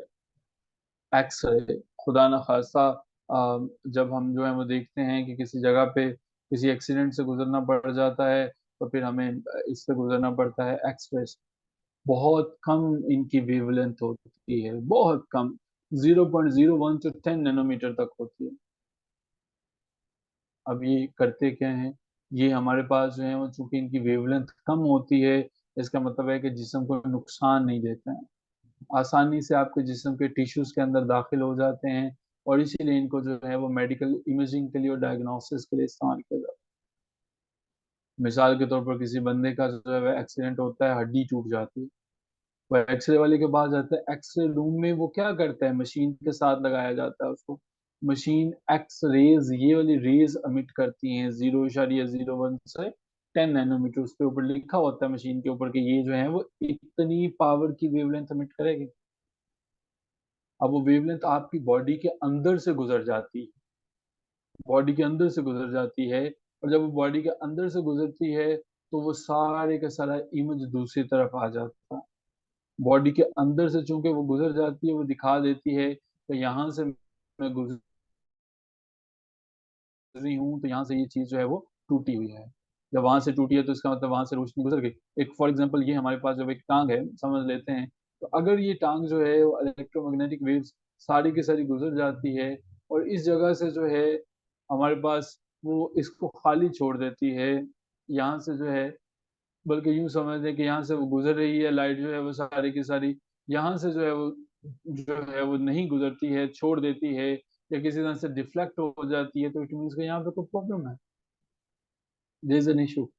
एक्सरे खुदा न खास्ता जब हम जो है वो देखते हैं कि किसी जगह पे किसी एक्सीडेंट से गुजरना पड़ जाता है तो फिर हमें इससे गुजरना पड़ता है एक्सरे से। बहुत कम इनकी वेवलेंथ होती है, बहुत कम, 0.01 से 10 नैनोमीटर तक होती है। अब ये करते क्या है, ये हमारे पास जो है वो चूंकि इनकी वेवलेंथ कम होती है, इसका मतलब है कि जिस्म को नुकसान नहीं देते हैं, आसानी से आपके जिस्म के टिश्यूज के अंदर दाखिल हो जाते हैं। और इसीलिए इनको जो है वो मेडिकल इमेजिंग के लिए और डायग्नोसिस के लिए इस्तेमाल किया जाता है। मिसाल के तौर पर किसी बंदे का जो है एक्सीडेंट होता है, हड्डी टूट जाती है, वो एक्सरे वाले के पास जाता है, एक्सरे रूम में वो क्या करता है, मशीन के साथ लगाया जाता है उसको। मशीन एक्स रेज, ये वाली रेज अमिट करती हैं 0.01 से 10 नैनोमीटर, उसके ऊपर लिखा होता है मशीन के ऊपर कि ये जो है वो इतनी पावर की वेवलेंथ अमिट करेगी। अब वो वेवलेंथ आपकी बॉडी के अंदर से गुजर जाती है, बॉडी के अंदर से गुजर जाती है। और जब वो बॉडी के अंदर से गुजरती है तो वो सारे का सारा इमेज दूसरी तरफ आ जाता है। बॉडी के अंदर से चूंकि वो गुजर जाती है, वो दिखा देती है कि यहाँ से मैं गुजरी हूँ तो यहाँ से ये चीज जो है वो टूटी हुई है। जब वहां से टूटी है तो इसका मतलब वहां से रोशनी गुजर गई। एक फॉर एग्जांपल ये हमारे पास जब एक टांग है समझ लेते हैं, तो अगर ये टांग जो है वो इलेक्ट्रोमैग्नेटिक वेव्स सारी की सारी गुजर जाती है और इस जगह से जो है हमारे पास वो इसको खाली छोड़ देती है, यहाँ से जो है, बल्कि यूं समझ लें कि यहाँ से वो गुजर रही है लाइट जो है वो सारी की सारी, यहाँ से जो है वो नहीं गुजरती है, छोड़ देती है या किसी तरह से डिफ्लेक्ट हो जाती है, तो इट मीन्स कि यहाँ पे कोई प्रॉब्लम है, देयर इज एन इशू।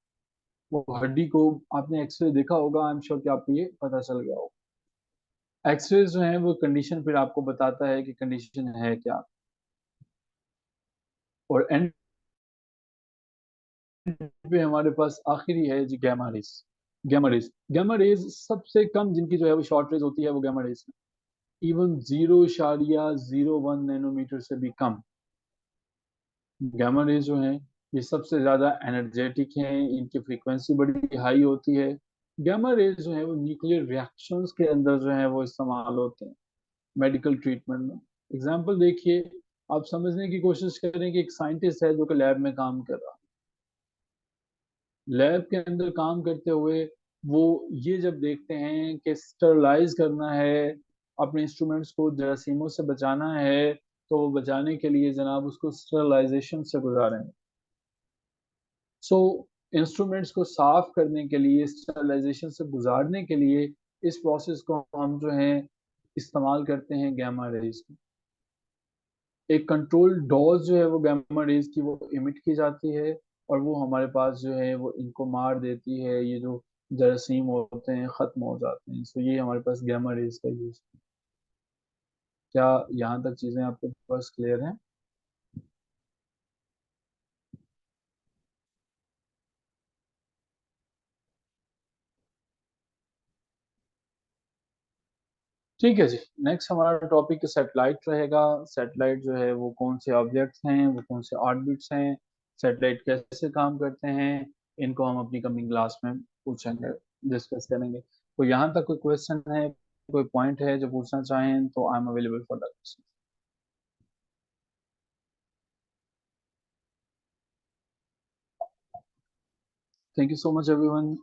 वो हड्डी को आपने एक्सरे देखा होगा, आई एम श्योर कि आपको ये पता चल गया होगा। एक्सरे जो है वो कंडीशन फिर आपको बताता है कि कंडीशन है क्या। और एंड पे हमारे पास आखिरी है जी gamma rays. Gamma rays, gamma rays सबसे कम जिनकी जो है वो शॉर्ट रेज होती है वो गैमा रेस, इवन 0.01 नैनोमीटर से भी कम। गामा रेज जो है ये सबसे ज्यादा एनर्जेटिक हैं, इनकी फ्रीक्वेंसी बड़ी हाई होती है। गामा रेज जो है वो न्यूक्लियर रिएक्शंस के अंदर जो है वो इस्तेमाल होते हैं मेडिकल ट्रीटमेंट में। एग्जांपल देखिए, आप समझने की कोशिश करें कि एक साइंटिस्ट है जो कि लैब में काम कर रहा है, लैब के अंदर काम करते हुए वो ये जब देखते हैं कि स्टरलाइज करना है, अपने इंस्ट्रूमेंट्स को जरासीमों से बचाना है, तो वो बचाने के लिए जनाब उसको स्टरलाइजेशन से गुजारेंगे। सो इंस्ट्रूमेंट्स को साफ करने के लिए, स्टरलाइजेशन से गुजारने के लिए इस प्रोसेस को हम जो है इस्तेमाल करते हैं गैमा रेज। एक कंट्रोल डोज जो है वो गामा रेज की वो इमिट की जाती है और वो हमारे पास जो है वो इनको मार देती है, ये जो जरासीम होते हैं खत्म हो जाते हैं। सो ये हमारे पास गामा रेज का यूज। क्या यहाँ तक चीजें आपके पास क्लियर हैं? ठीक है जी। नेक्स्ट हमारा टॉपिक सैटेलाइट रहेगा। सैटेलाइट जो है वो कौन से ऑब्जेक्ट्स हैं, वो कौन से ऑर्बिट्स हैं, सैटेलाइट कैसे काम करते हैं, इनको हम अपनी कमिंग क्लास में पूछेंगे, डिस्कस करेंगे। कोई यहाँ तक कोई क्वेश्चन है, कोई पॉइंट है जो पूछना चाहें, तो I am available for that question. Thank you so much everyone.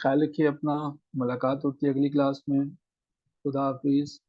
ख्याल रखिए अपना। मुलाकात होती है अगली क्लास में। खुदा हाफिज।